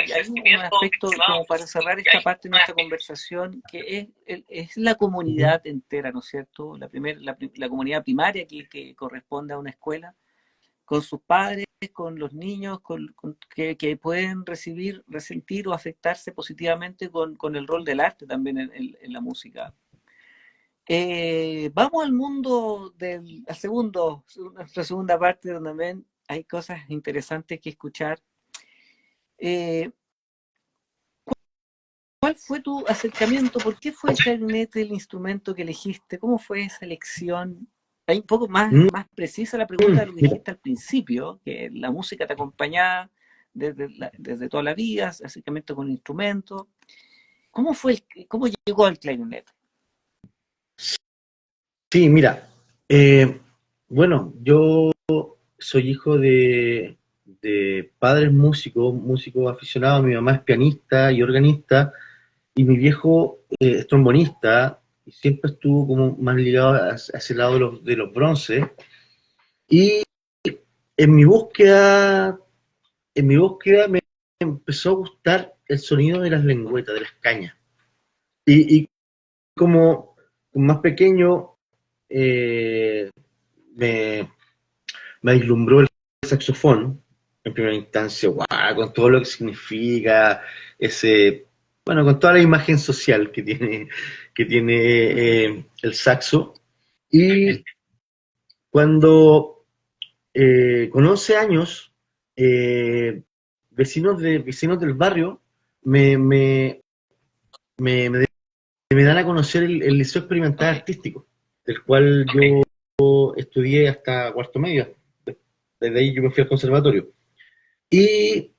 y hay un aspecto como para cerrar esta parte de nuestra conversación, que es la comunidad entera, ¿no es cierto? La comunidad primaria que corresponde a una escuela, con sus padres, con los niños, que pueden resentir o afectarse positivamente con el rol del arte también en la música. Vamos al mundo nuestra segunda parte, donde también hay cosas interesantes que escuchar. Eh, ¿Cuál fue tu acercamiento? ¿Por qué fue el clarinete el instrumento que elegiste? ¿Cómo fue esa elección? Hay un poco Mm, más precisa la pregunta de lo que Mira, dijiste al principio, que la música te acompañaba desde toda la vida, acercamiento con instrumentos. ¿Cómo llegó al clarinete? sí, mira, bueno, yo soy hijo de padres músicos aficionados. Mi mamá es pianista y organista, y mi viejo es trombonista, y siempre estuvo como más ligado a ese lado de los bronces. Y en mi búsqueda, me empezó a gustar el sonido de las lengüetas, de las cañas. Y como más pequeño, eh, me, me deslumbró el saxofón en primera instancia, ¡guau! Con todo lo que significa bueno, con toda la imagen social que tiene el saxo. Y cuando, con 11 años, eh, vecinos del barrio me, me, me, me dan a conocer el Liceo Experimental Ok. Artístico, del cual yo estudié hasta cuarto medio. Desde ahí yo me fui al conservatorio. Y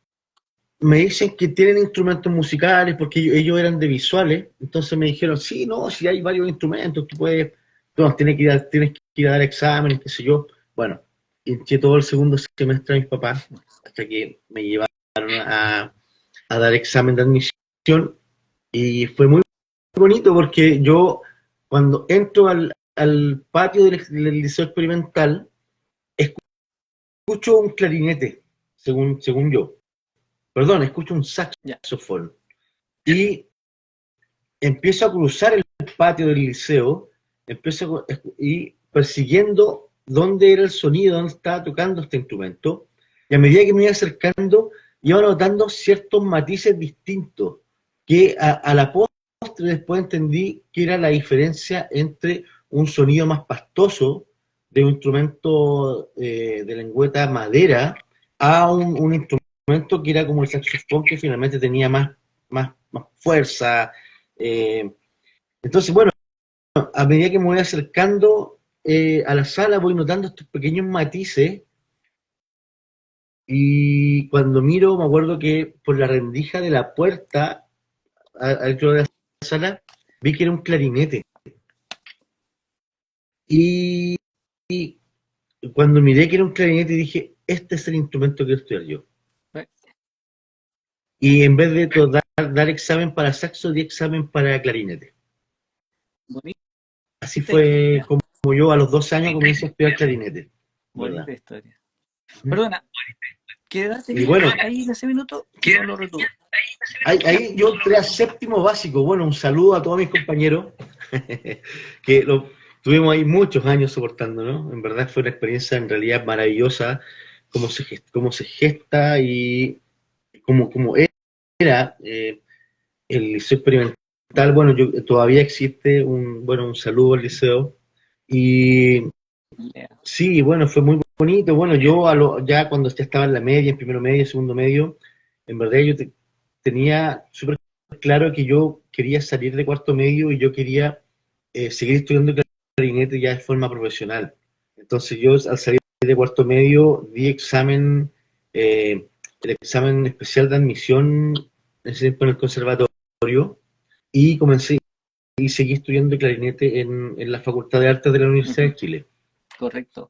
me dicen que tienen instrumentos musicales porque ellos eran de visuales. Entonces me dijeron, sí, no, si hay varios instrumentos, tú tienes que ir a dar exámenes, qué sé yo. Bueno, hinché todo el segundo semestre a mis papás hasta que me llevaron a dar examen de admisión, y fue muy bonito porque yo, cuando entro al patio del liceo experimental, escucho un clarinete, según yo. Perdón, escucho un Ya. saxofón. Y empiezo a cruzar el patio del liceo, y persiguiendo dónde era el sonido, dónde estaba tocando este instrumento. Y a medida que me iba acercando, iba notando ciertos matices distintos, que a la postre después entendí que era la diferencia entre un sonido más pastoso de un instrumento de lengüeta madera a un instrumento que era como el saxofón, que finalmente tenía más fuerza. eh, entonces, bueno, a medida que me voy acercando a la sala, voy notando estos pequeños matices, y cuando miro, me acuerdo que por la rendija de la puerta adentro de la sala, vi que era un clarinete. Y cuando miré que era un clarinete dije, este es el instrumento que quiero estudiar yo. Eh, Y en vez de dar examen para saxo, di examen para clarinete. Bonita Así fue historia, como yo a los 12 años comencé a estudiar clarinete, ¿verdad? bonita historia. Perdona, ¿qué edad Y bueno, tenías ahí en ese minuto? No lo retuve. ahí yo entré a séptimo básico. Bueno, un saludo a todos mis compañeros, que tuvimos ahí muchos años soportando, ¿no? En verdad fue una experiencia en realidad maravillosa, cómo se gesta y cómo era el liceo experimental. Bueno, todavía existe un saludo al liceo. Y Yeah. sí, bueno, fue muy bonito. Bueno, yo ya cuando ya estaba en la media, en primero medio, segundo medio, en verdad tenía súper claro que yo quería salir de cuarto medio y yo quería seguir estudiando clarinete ya de forma profesional. Entonces yo al salir de cuarto medio di el examen especial de admisión en ese tiempo en el conservatorio y comencé y seguí estudiando clarinete en la Facultad de Artes de la Universidad de Chile. Correcto.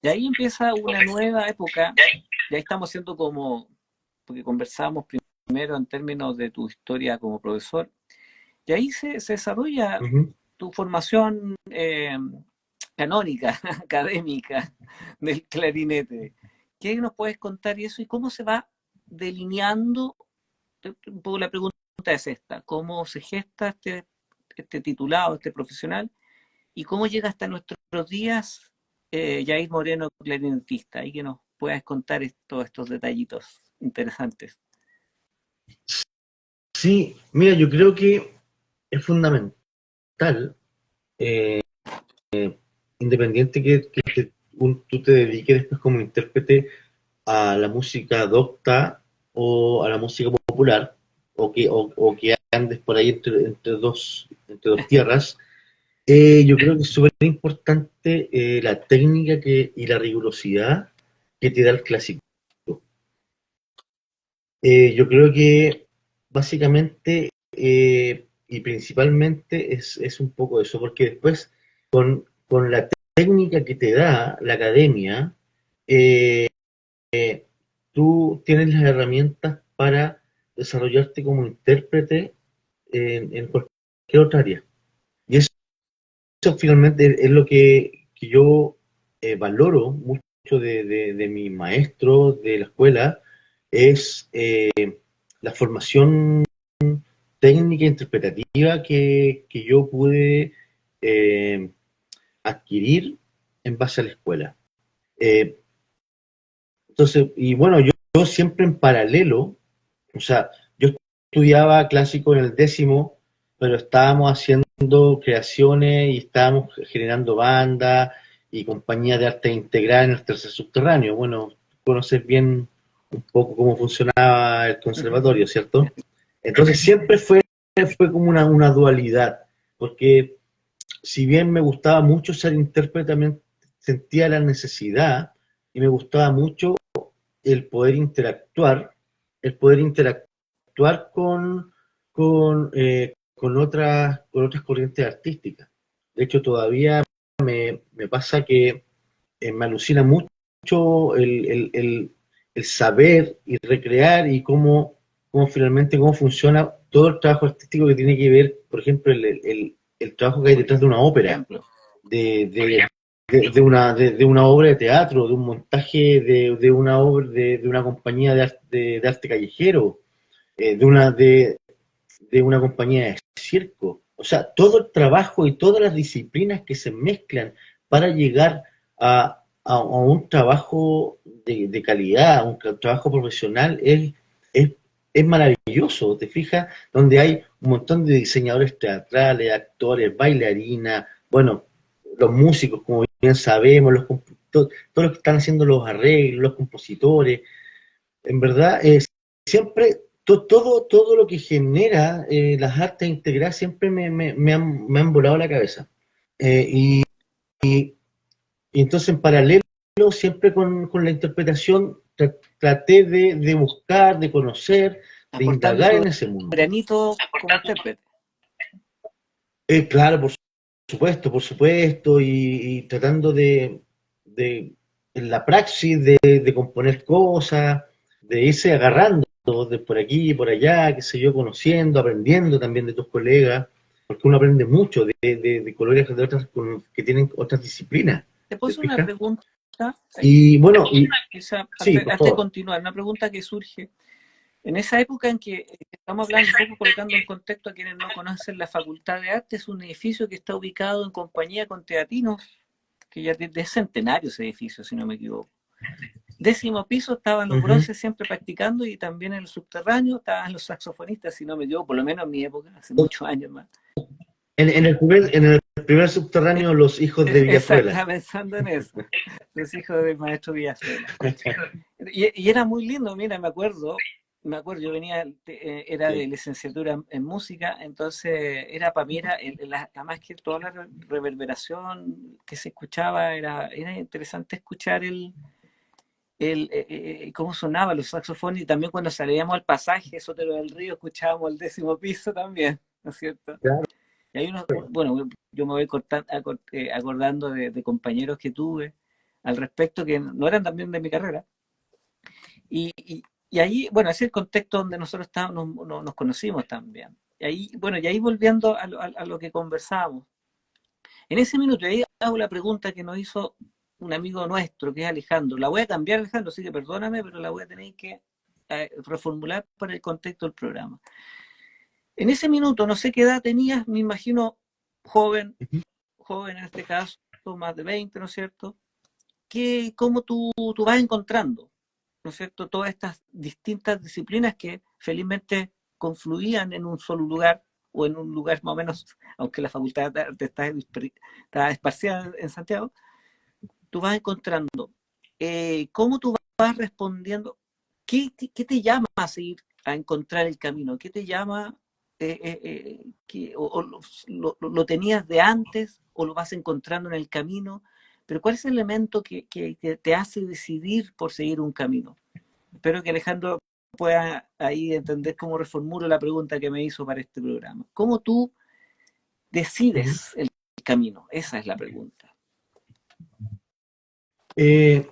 Y ahí empieza una nueva época. Ya estamos siendo como, porque conversamos primero en términos de tu historia como profesor, y ahí se desarrolla Ujú. tu formación canónica, académica del clarinete. ¿Qué nos puedes contar y eso? ¿Y cómo se va delineando? Un poco la pregunta es esta, ¿cómo se gesta este titulado, este profesional? ¿Y cómo llega hasta nuestros días Yair Moreno, clarinetista? Y que nos puedas contar todos estos detallitos interesantes. Sí, mira, yo creo que es fundamental, independiente tú te dediques después como intérprete a la música docta o a la música popular, o que andes por ahí entre dos tierras. Yo creo que es súper importante la técnica y la rigurosidad que te da el clásico. Yo creo que básicamente y principalmente es un poco eso, porque después con la técnica que te da la academia, eh, tú tienes las herramientas para desarrollarte como intérprete en cualquier otra área. Y eso finalmente es lo que yo valoro mucho de mi maestro de la escuela, es la formación técnica e interpretativa que yo pude eh, adquirir en base a la escuela. Eh, entonces, y bueno, yo siempre en paralelo, o sea, yo estudiaba clásico en el décimo, pero estábamos haciendo creaciones y estábamos generando bandas y compañías de arte integral en el tercer subterráneo. Bueno, conoces bien un poco cómo funcionaba el conservatorio, ¿cierto? Entonces siempre fue como una dualidad, porque si bien me gustaba mucho ser intérprete, también sentía la necesidad y me gustaba mucho el poder interactuar, el poder interactuar con otras corrientes artísticas. De hecho, todavía me pasa que me alucina mucho el saber y recrear y cómo finalmente cómo funciona todo el trabajo artístico que tiene que ver, por ejemplo, el trabajo que hay Por detrás de una ópera, ejemplo, de, de una obra de teatro, de un montaje de una obra de una compañía de arte callejero, de una compañía de circo. O sea, todo el trabajo y todas las disciplinas que se mezclan para llegar a un trabajo de calidad, a un trabajo profesional, es, es maravilloso, ¿te fijas? Donde hay un montón de diseñadores teatrales, actores, bailarinas, bueno, los músicos, como bien sabemos, todos los que están haciendo los arreglos, los compositores, en verdad, siempre, todo lo que genera las artes integradas siempre me han volado la cabeza. Eh, y, y entonces, en paralelo, siempre con la interpretación, traté de buscar, de conocer, de aportando indagar tu en ese mundo. granito como intérprete. Claro, por supuesto, y tratando de en la praxis de componer cosas, de irse agarrando de por aquí y por allá, qué sé yo, conociendo, aprendiendo también de tus colegas, porque uno aprende mucho de colegas de otras, que tienen otras disciplinas, ¿Te puedo ¿te hacer una fijas? pregunta? Y bueno, y Quizá sí, por antes de favor. continuar, una pregunta que surge. En esa época en que estamos hablando un poco, colocando en contexto a quienes no conocen, la Facultad de Arte es un edificio que está ubicado en compañía con Teatinos, que ya es centenario ese edificio, si no me equivoco. 10.º piso estaban los Ujú. bronces siempre practicando, y también en el subterráneo estaban los saxofonistas, si no me equivoco, por lo menos en mi época, hace muchos años más. En el primer subterráneo, los hijos de Exacto, Villazuela. estaba pensando en eso, los hijos del maestro Villazuela. Y era muy lindo, mira, me acuerdo, yo venía, era de Sí, licenciatura en música, entonces era para mí, además que toda la reverberación que se escuchaba, era interesante escuchar cómo sonaban los saxofones, y también cuando salíamos al pasaje Sotero del Río escuchábamos el 10.º piso también, ¿no es cierto? claro. Y hay unos, bueno, yo me voy acordando de compañeros que tuve al respecto que no eran también de mi carrera. Y ahí, bueno, ese es el contexto donde nosotros nos conocimos también. Y ahí volviendo a lo que conversábamos. En ese minuto, ahí hago la pregunta que nos hizo un amigo nuestro, que es Alejandro. La voy a cambiar, Alejandro, así que perdóname, pero la voy a tener que reformular para el contexto del programa. En ese minuto, no sé qué edad tenías, me imagino joven, Ujú. joven en este caso, más de 20, ¿no es cierto? ¿Cómo tú vas encontrando, ¿no es cierto?, todas estas distintas disciplinas que felizmente confluían en un solo lugar, o en un lugar más o menos, aunque la facultad de arte está esparcida en Santiago, tú vas encontrando. ¿Cómo tú vas respondiendo? ¿Qué te llama a seguir, a encontrar el camino? ¿Qué te llama? O lo tenías de antes o lo vas encontrando en el camino? Pero ¿cuál es el elemento que te hace decidir por seguir un camino? Espero que Alejandro pueda ahí entender cómo reformulo la pregunta que me hizo para este programa. ¿Cómo tú Ujú. decides el camino? Esa es la pregunta. Eh,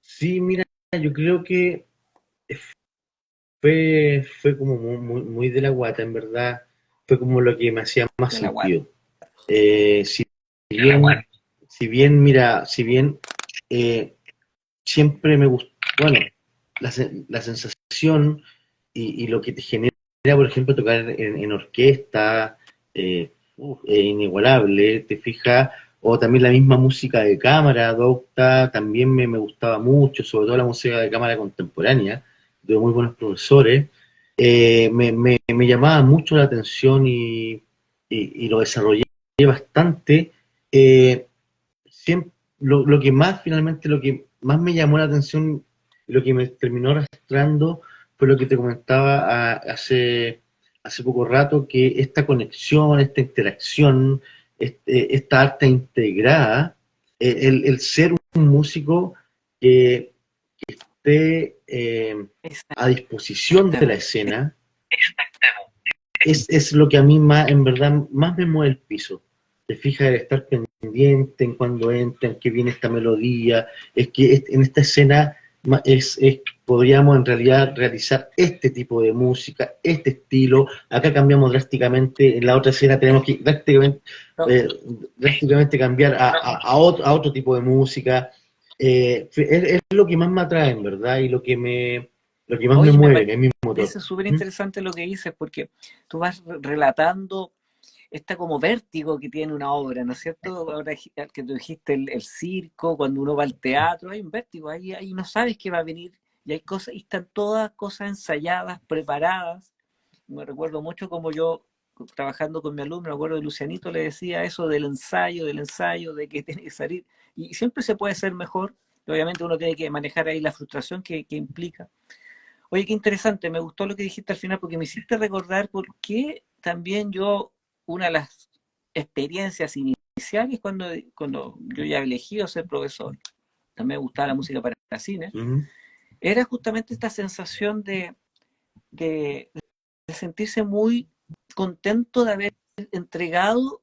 sí, mira, yo creo que fue como muy de la guata, en verdad. Fue como lo que me hacía más De la guata. sentido. Si bien, mira, si bien eh, siempre me gustó, bueno, la sensación y lo que te genera, por ejemplo, tocar en orquesta, inigualable, te fijas, o también la misma música de cámara, docta, también me gustaba mucho, sobre todo la música de cámara contemporánea, de muy buenos profesores, me llamaba mucho la atención y lo desarrollé bastante. Eh, siempre, lo que más finalmente, lo que más me llamó la atención, lo que me terminó arrastrando, fue lo que te comentaba hace poco rato, que esta conexión, esta interacción, esta arte integrada, el ser un músico que esté a disposición de la Exactamente. escena, es lo que a mí más, en verdad, más me mueve el piso. Te fijas el estar pendiente en cuando entra, en que viene esta melodía, es que en esta escena podríamos en realidad realizar este tipo de música, este estilo. Acá cambiamos drásticamente, en la otra escena tenemos que No, drásticamente cambiar a otro tipo de música. Es lo que más me atrae, en verdad, y lo que más me oye, me mueve, es mi motor. parece súper ¿Mm? interesante lo que dices, porque tú vas relatando esta como vértigo que tiene una obra, ¿no es cierto? Ahora que tú dijiste el circo, cuando uno va al teatro, hay un vértigo, ahí no sabes qué va a venir, y hay cosas, y están todas cosas ensayadas, preparadas. Me recuerdo mucho como yo, trabajando con mi alumno, me acuerdo de Lucianito, le decía eso del ensayo, de que tiene que salir, y siempre se puede ser mejor, y obviamente uno tiene que manejar ahí la frustración que implica. Oye, qué interesante, me gustó lo que dijiste al final porque me hiciste recordar por qué también yo, una de las experiencias iniciales cuando yo ya he elegido ser profesor, también me gustaba la música para cine, Ujú. era justamente esta sensación de, de sentirse muy contento de haber entregado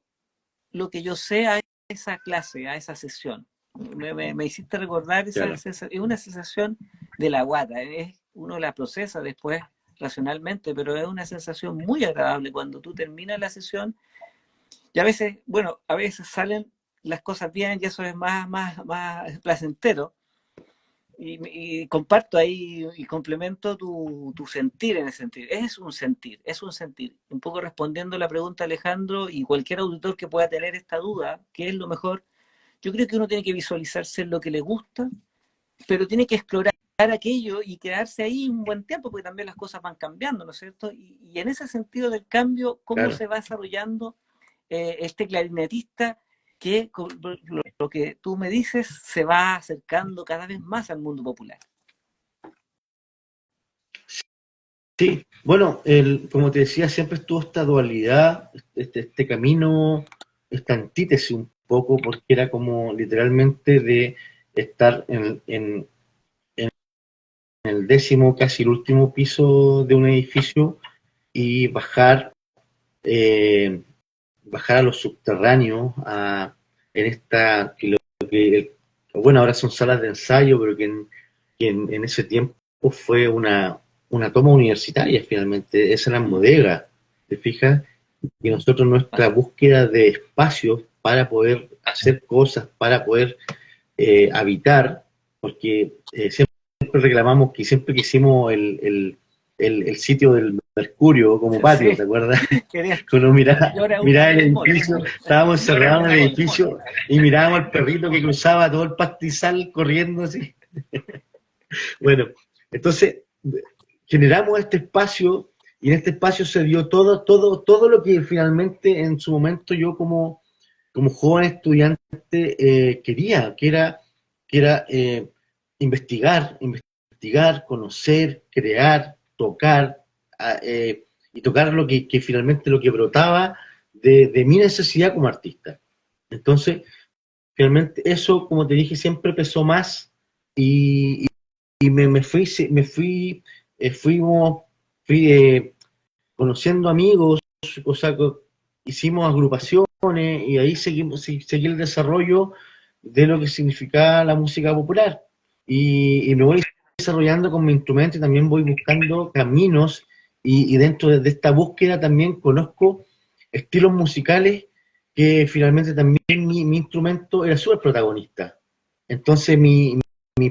lo que yo sé a esa clase, a esa sesión. Me hiciste recordar esa Claro, sensación, es una sensación de la guata, uno la procesa después racionalmente, pero es una sensación muy agradable cuando tú terminas la sesión y a veces, bueno, a veces salen las cosas bien y eso es más placentero. Y comparto ahí y complemento tu sentir en ese sentido. Es un sentir, es un sentir. Un poco respondiendo a la pregunta de Alejandro y cualquier auditor que pueda tener esta duda, ¿qué es lo mejor? Yo creo que uno tiene que visualizarse en lo que le gusta, pero tiene que explorar aquello y quedarse ahí un buen tiempo, porque también las cosas van cambiando, ¿no es cierto? Y en ese sentido del cambio, ¿cómo claro. se va desarrollando este clarinetista que, con lo que tú me dices, se va acercando cada vez más al mundo popular? Sí, bueno, como te decía, siempre estuvo esta dualidad, este camino, esta antítesis un poco, porque era como literalmente de estar en el décimo, casi el último piso de un edificio y eh, bajar a los subterráneos, en esta, bueno, ahora son salas de ensayo, pero en ese tiempo fue una toma universitaria finalmente, esa era en bodega, ¿te fijas? Y nosotros nuestra búsqueda de espacios para poder hacer cosas, para poder habitar, porque siempre reclamamos que siempre quisimos el sitio del Mercurio como patio, ¿te Sí, acuerdas? quería. Uno miraba, Y ahora es miraba el un mall. edificio, estábamos encerrados en el edificio y mirábamos al perrito que cruzaba todo el pastizal corriendo así. Bueno, entonces generamos este espacio y en este espacio se dio todo lo que finalmente en su momento yo como joven estudiante quería, que era investigar, conocer, crear, tocar, y tocar que finalmente lo que brotaba de mi necesidad como artista. Entonces, finalmente eso, como te dije, siempre pesó más y, y fuimos, fui conociendo amigos, o sea, hicimos agrupaciones y ahí seguí el desarrollo de lo que significaba la música popular. Y me voy desarrollando con mi instrumento y también voy buscando caminos y dentro de esta búsqueda también conozco estilos musicales que finalmente también mi instrumento era súper protagonista. Entonces mi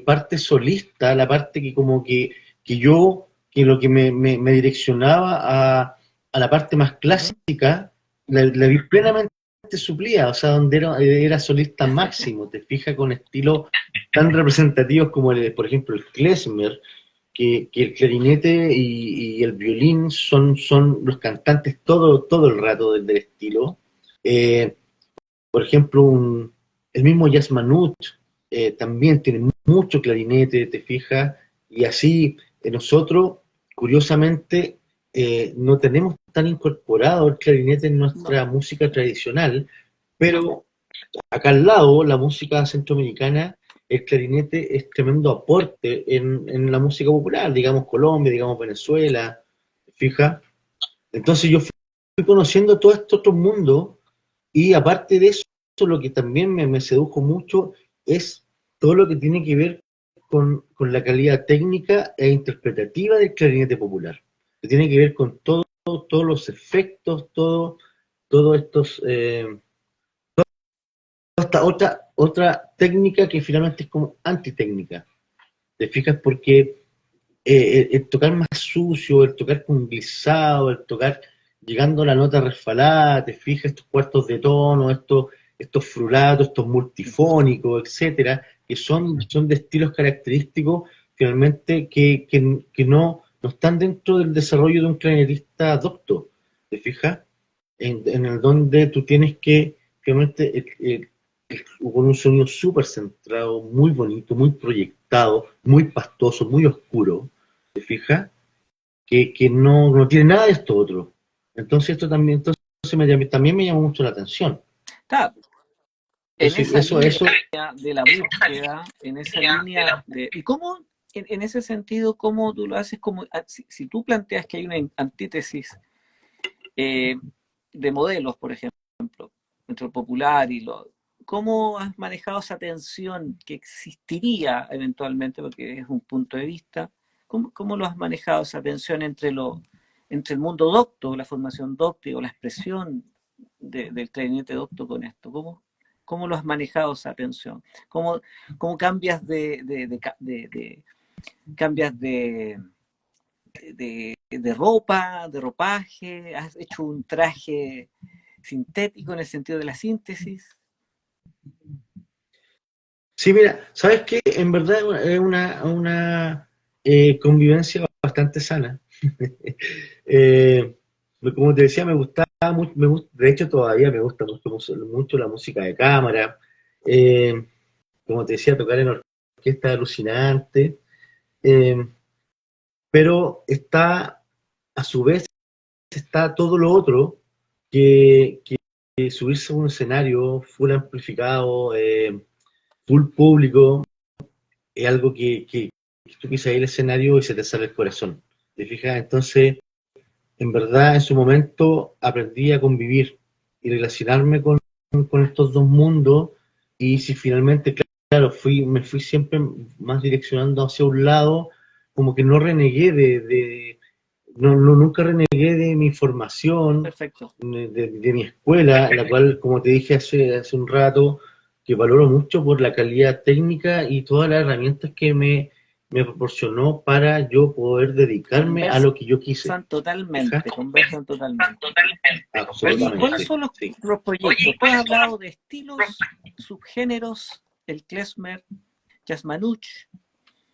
parte solista, la parte que como que yo, que lo que me direccionaba a la parte más Ujú. clásica, la vi plenamente suplida, o sea, donde era solista máximo, te fijas, con estilos tan representativos como, por ejemplo, el klezmer, que el clarinete y el violín son los cantantes todo el rato del estilo. Eh, por ejemplo, el mismo Jazz Manut también tiene mucho clarinete, te fijas, y así nosotros, curiosamente, no tenemos tan incorporado el clarinete en No. nuestra música tradicional, pero acá al lado, la música centroamericana, el clarinete es tremendo aporte en la música popular, digamos Colombia, digamos Venezuela, ¿te fijas? Entonces yo fui conociendo todo este otro mundo y aparte de eso, lo que también me sedujo mucho es todo lo que tiene que ver con la calidad técnica e interpretativa del clarinete popular. Que tiene que ver con todos los efectos, todos estos, esta otra técnica que finalmente es como antitécnica. ¿Te fijas? Porque el tocar más sucio, el tocar con glissado, el tocar llegando a la nota resfalada, te fijas estos cuartos de tono, estos frulatos, estos multifónicos, etcétera, que son de estilos característicos finalmente que no están dentro del desarrollo de un clarinetista docto, ¿te fijas? En el donde tú tienes que finalmente con un sonido súper centrado, muy bonito, muy proyectado, muy pastoso, muy oscuro, ¿te fijas? Que no tiene nada de esto otro. Entonces esto también, también me llamó mucho la atención. Está en Eso, esa línea eso, de la búsqueda, en esa línea de... ¿Y cómo, en ese sentido, cómo tú lo haces? Como, si tú planteas que hay una antítesis eh, de modelos, por ejemplo, entre lo popular y lo... ¿cómo has manejado esa tensión que existiría eventualmente, porque es un punto de vista? ¿Cómo lo has manejado esa tensión entre el mundo docto, la formación docto o la expresión del clarinete docto con esto? ¿Cómo lo has manejado esa tensión? ¿Cómo cambias cambias de ropa, de ropaje? ¿Has hecho un traje sintético en el sentido de la síntesis? Sí, mira, ¿sabes qué? En verdad es una convivencia bastante sana. Eh, Como te decía, me gustaba mucho, de hecho todavía me gusta mucho la música de cámara. Eh, Como te decía, tocar en orquesta es alucinante. Eh, pero está, a su vez, está todo lo otro que subirse a un escenario full amplificado, full público, es algo que tú pisas ahí el escenario y se te sale el corazón. ¿Te fijas? Entonces, en verdad, en su momento aprendí a convivir y relacionarme con estos dos mundos. Y si finalmente, claro, me fui siempre más direccionando hacia un lado, como que no renegué nunca renegué de mi formación, Perfecto. de mi escuela, la cual, como te dije hace un rato, que valoro mucho por la calidad técnica y todas las herramientas que me proporcionó para yo poder dedicarme a lo que yo quise. ¿Fija? Conversan totalmente. Oye, ¿y cuáles Absolutamente, son sí. los proyectos? Tú has hablado de estilos, subgéneros, el klezmer, jazz manouche.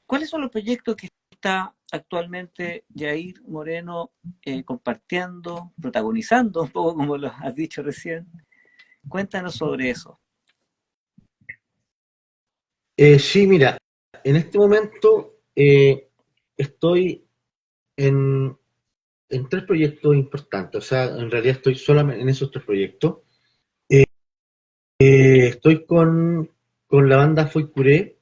¿Cuáles son los proyectos que está actualmente Yair Moreno compartiendo, protagonizando, un poco como lo has dicho recién? Cuéntanos sobre eso. Sí, mira, en este momento estoy en, en tres proyectos importantes, o sea, en realidad estoy solamente en esos tres proyectos. Estoy con la banda Foi Curé,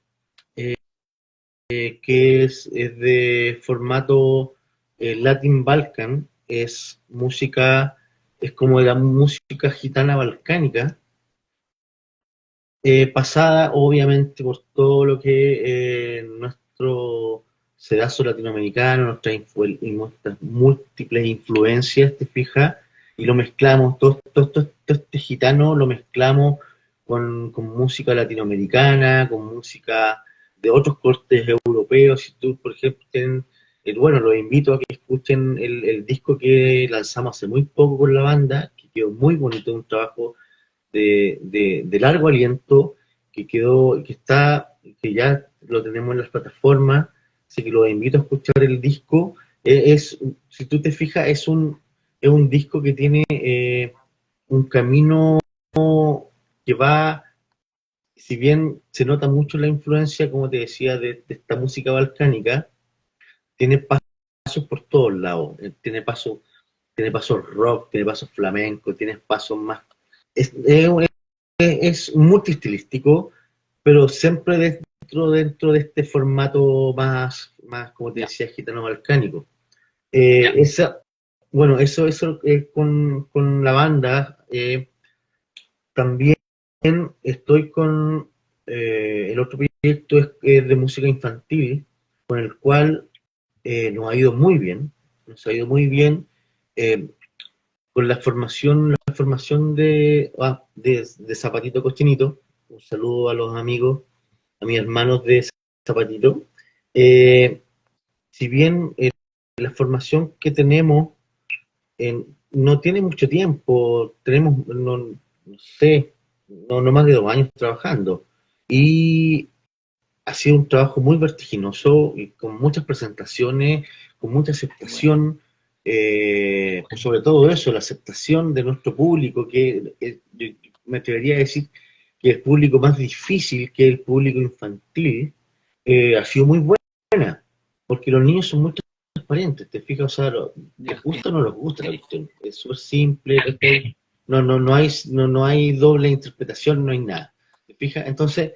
que es de formato Latin Balkan, es música, es como de la música gitana balcánica, pasada obviamente por todo lo que nuestro sedazo latinoamericano, nuestras múltiples influencias, te fijas, y lo mezclamos, todo este gitano lo mezclamos con música latinoamericana, con música de otros cortes europeos. Si tú, por ejemplo, bueno, los invito a que escuchen el disco que lanzamos hace muy poco con la banda, que quedó muy bonito, un trabajo de largo aliento que ya lo tenemos en las plataformas, así que los invito a escuchar el disco. Si tú te fijas, es un disco que tiene un camino que va, si bien se nota mucho la influencia, como te decía, de esta música balcánica, tiene pasos por todos lados, tiene pasos rock, tiene pasos flamenco, tiene pasos más. Es multiestilístico, pero siempre dentro de este formato más como te Ya. decía, gitano balcánico. Esa, bueno, eso con la banda. También estoy con el otro proyecto es de música infantil, con el cual nos ha ido muy bien, nos ha ido muy bien. eh, con la formación de Zapatito Cochinito. Un saludo a los amigos, a mis hermanos de Zapatito. Eh, si bien la formación que tenemos no tiene mucho tiempo, tenemos, no sé, no más de 2 años trabajando. Y ha sido un trabajo muy vertiginoso y con muchas presentaciones, con mucha Qué bueno. aceptación, sobre todo eso, la aceptación de nuestro público, que yo me atrevería a decir que el público más difícil, que el público infantil, ha sido muy buena, porque los niños son muy transparentes, te fijas, o sea, les Ya. gusta o no les gusta la cuestión, es súper simple, ¿cachai? No hay doble interpretación, no hay nada, te fijas, entonces,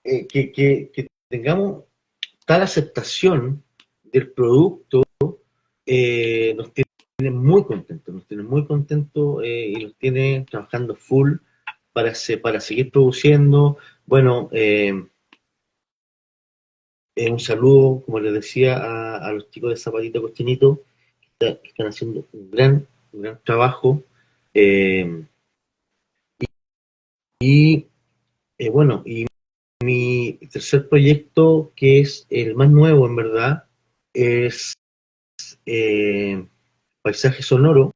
que tengamos tal aceptación del producto nos tiene muy contentos y nos tiene trabajando full. para seguir produciendo. Bueno, un saludo, como les decía, a los chicos de Zapatito Cochinito, que están haciendo un gran trabajo. Eh, y bueno, y mi tercer proyecto, que es el más nuevo en verdad, es eh, Paisaje Sonoro,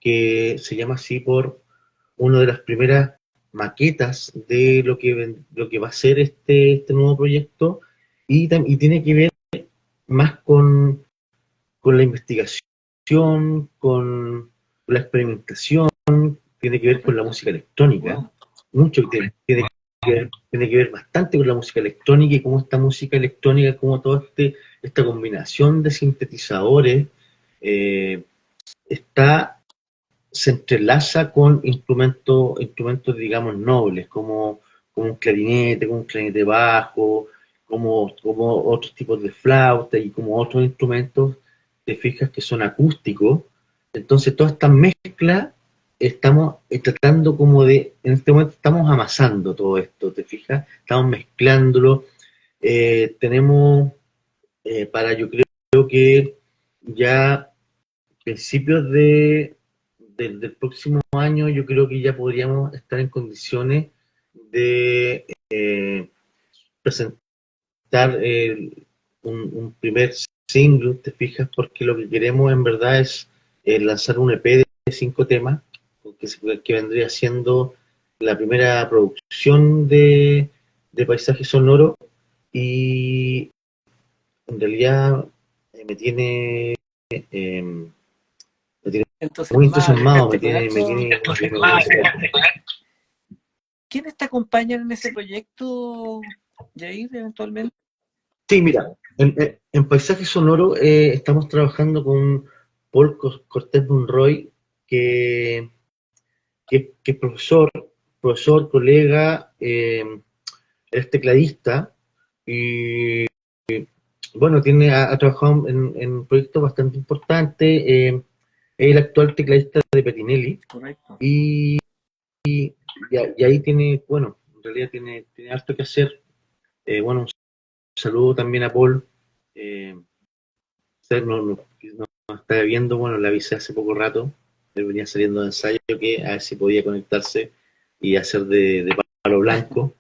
que se llama así por una de las primeras maquetas de lo que va a ser este nuevo proyecto, y tiene que ver más con la investigación, con la experimentación, tiene que ver con la Correcto. música electrónica, Wow. mucho tiene que ver bastante con la música electrónica y cómo esta música electrónica, cómo toda esta combinación de sintetizadores eh, está, se entrelaza con instrumentos digamos, nobles, como un clarinete bajo, como otros tipos de flauta y como otros instrumentos, te fijas que son acústicos. Entonces, toda esta mezcla estamos tratando en este momento estamos amasando todo esto, te fijas, estamos mezclándolo. Tenemos, yo creo que ya principios del próximo año, yo creo que ya podríamos estar en condiciones de presentar un primer single, te fijas, porque lo que queremos en verdad es lanzar un EP de 5 temas, que vendría siendo la primera producción de Paisaje Sonoro, y en realidad eh, me tiene Entonces, muy más de entusiasmado, este proyecto, ¿quiénes te acompañan en ese proyecto, Jair, eventualmente? Sí, mira, en Paisaje Sonoro estamos trabajando con Paul Cortés Monroy, que, que es colega, es tecladista, y bueno, ha trabajado en proyectos bastante importantes. Es el actual tecladista de Petinelli, Correcto. y, y ahí tiene, bueno, en realidad tiene harto que hacer. Bueno, un saludo también a Paul. Eh, no estaba viendo, bueno, le avisé hace poco rato, él venía saliendo de ensayo, que a ver si podía conectarse y hacer de palo blanco.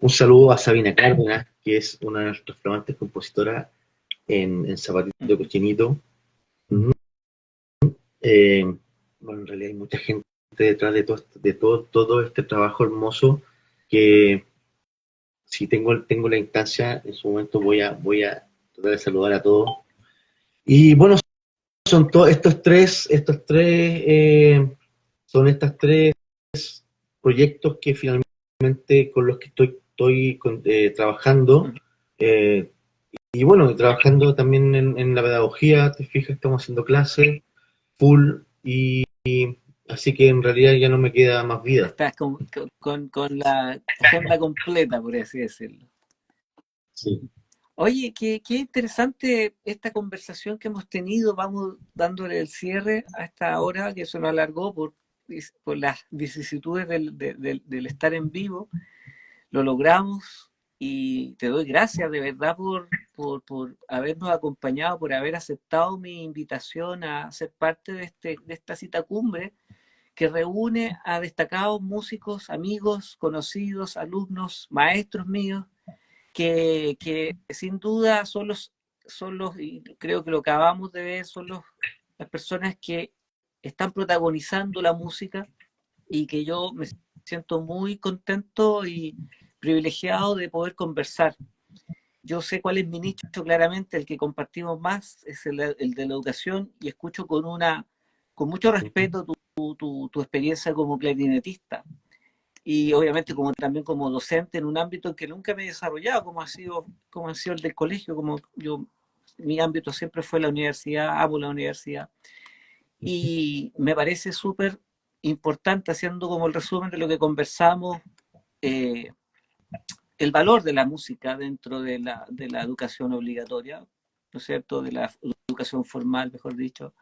Un saludo a Sabina Cárdenas, que es una de nuestras flamantes compositoras en Zapatito Cochinito. Uh -huh. Bueno, en realidad hay mucha gente detrás todo este trabajo hermoso, que si tengo la instancia, en su momento voy a tratar de saludar a todos. Y bueno, son todos son estas tres proyectos que finalmente con los que estoy trabajando. eh, y bueno, trabajando también en la pedagogía, te fijas, estamos haciendo clases full, y así que en realidad ya no me queda más vida. Estás con la agenda completa, por así decirlo. Sí. Oye, qué interesante esta conversación que hemos tenido. Vamos dándole el cierre a esta hora que se nos alargó por las vicisitudes del estar en vivo. Lo logramos y te doy gracias de verdad por habernos acompañado, por haber aceptado mi invitación a ser parte de esta cita cumbre que reúne a destacados músicos, amigos, conocidos, alumnos, maestros míos, que sin duda y creo que lo que acabamos de ver, las personas que están protagonizando la música, y que yo me siento muy contento y privilegiado de poder conversar. Yo sé cuál es mi nicho claramente, el que compartimos más es el de la educación, y escucho con mucho respeto tu experiencia como clarinetista, y obviamente también como docente en un ámbito en que nunca me he desarrollado, como ha sido el del colegio. Mi ámbito siempre fue la universidad, amo la universidad, y me parece súper importante, haciendo como el resumen de lo que conversamos, eh, el valor de la música dentro de la educación obligatoria, ¿no es cierto?, de la educación formal, mejor dicho.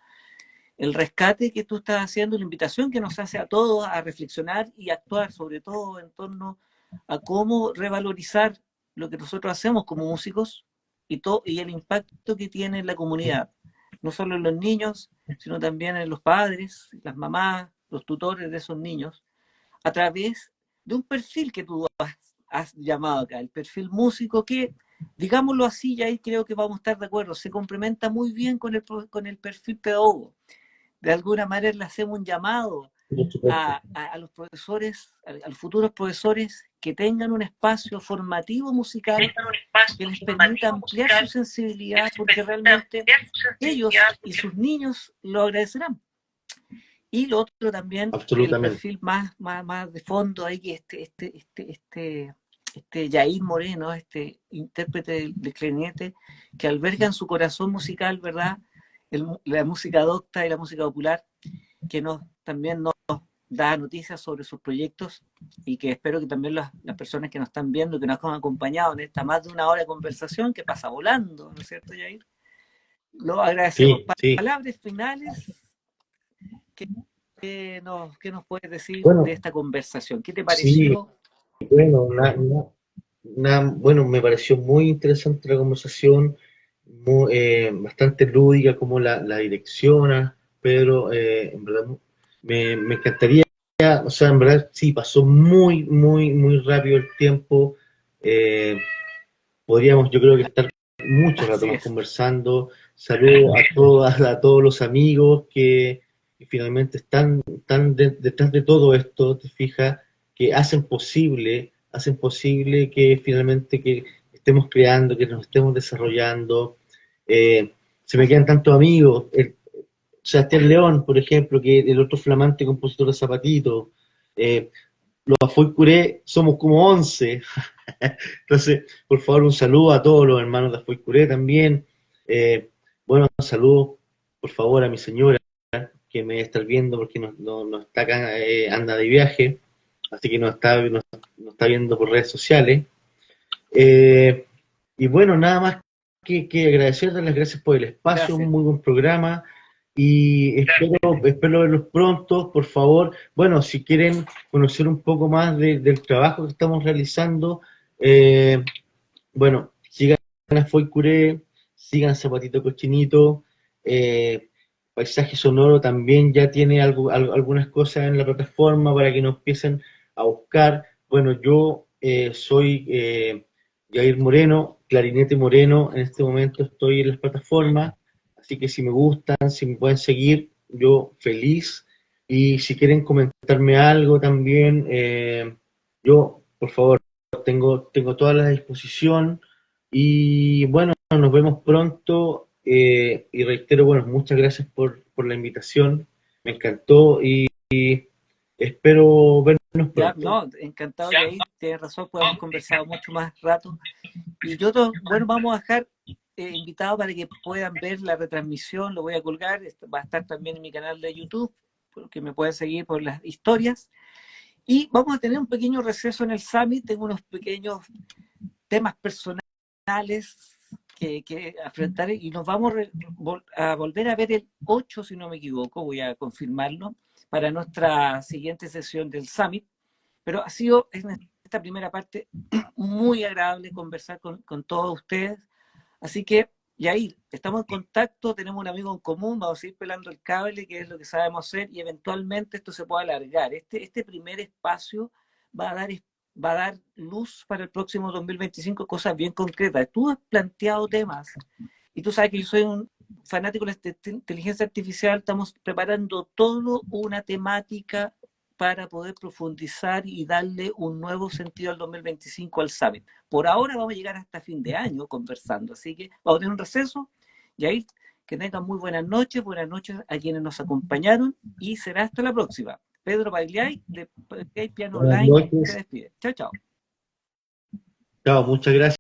el rescate que tú estás haciendo, la invitación que nos hace a todos a reflexionar y actuar, sobre todo en torno a cómo revalorizar lo que nosotros hacemos como músicos y el impacto que tiene en la comunidad, no solo en los niños, sino también en los padres, las mamás, los tutores de esos niños, a través de un perfil que tú has llamado acá, el perfil músico, que, digámoslo así, ya ahí creo que vamos a estar de acuerdo, se complementa muy bien con el perfil pedagogo. De alguna manera le hacemos un llamado a los profesores, a los futuros profesores, que tengan un espacio formativo musical que les permita ampliar su sensibilidad, porque realmente ellos y sus niños lo agradecerán. Y lo otro también, el Absolutamente. perfil más de fondo, ahí que Yair Moreno, este intérprete de clarinete, que alberga en su corazón musical, ¿verdad?, la música docta y la música popular, que también nos da noticias sobre sus proyectos, y que espero que también las personas que nos están viendo, que nos han acompañado en esta más de una hora de conversación, que pasa volando, ¿no es cierto, Yair? Lo agradecemos. Sí, sí. Palabras finales, ¿qué nos puedes decir de Bueno, esta conversación? ¿Qué te sí, pareció? bueno, bueno, me pareció muy interesante la conversación, bastante lúdica como la direcciona, Pedro, en verdad me encantaría, o sea, en verdad sí, pasó muy, muy, muy rápido el tiempo, eh, podríamos yo creo que estar mucho rato Así más es. conversando. Saludo a todos los amigos que finalmente están detrás de todo esto, te fijas, que hacen posible que finalmente que estemos creando, que nos estemos desarrollando. Se me quedan tantos amigos, Sebastián León, por ejemplo, que el otro flamante compositor de Zapatito, los Afoy Curé somos como 11. Entonces, por favor, un saludo a todos los hermanos de Afoy Curé también. Eh, bueno, un saludo, por favor, a mi señora, que me está viendo porque no está acá, anda de viaje, así que nos está viendo por redes sociales. Eh, y bueno, nada más que agradecer, dar las gracias por el espacio, un Gracias. muy buen programa y espero verlos pronto, por favor. Bueno, si quieren conocer un poco más del trabajo que estamos realizando, eh, bueno, sigan a Foy Curé, sigan Zapatito Cochinito, eh, Paisaje Sonoro también ya tiene algunas cosas en la plataforma para que nos empiecen a buscar. Bueno, yo soy Jair Moreno, Clarinete Moreno, en este momento estoy en las plataformas, así que si me gustan, si me pueden seguir, yo feliz. Y si quieren comentarme algo también, yo, por favor, tengo toda la disposición y bueno, nos vemos pronto y reitero, bueno, muchas gracias por la invitación, me encantó y espero vernos Ya, pronto. no, encantado, y ahí tienes razón, podemos conversar mucho más rato. Y yo, bueno, vamos a dejar invitado para que puedan ver la retransmisión, lo voy a colgar, esto va a estar también en mi canal de YouTube, porque me pueden seguir por las historias. Y vamos a tener un pequeño receso en el Summit, tengo unos pequeños temas personales que afrontar, y nos vamos a volver a ver el 8, si no me equivoco, voy a confirmarlo, para nuestra siguiente sesión del Summit. Pero ha sido en esta primera parte muy agradable conversar con todos ustedes. Así que, Yair, estamos en contacto, tenemos un amigo en común, vamos a ir pelando el cable, que es lo que sabemos hacer, y eventualmente esto se puede alargar. Este primer espacio va a dar, va a dar luz para el próximo 2025, cosas bien concretas. Tú has planteado temas, y tú sabes que yo soy un fanático de la inteligencia artificial, estamos preparando todo una temática para poder profundizar y darle un nuevo sentido al 2025 al Summit. Por ahora vamos a llegar hasta fin de año conversando, así que vamos a tener un receso y ahí que tengan muy buenas noches a quienes nos acompañaron y será hasta la próxima. Pedro Pagliai de Pagliai Piano Buenas Online se noches, despide. Chao, chao. chao, muchas gracias.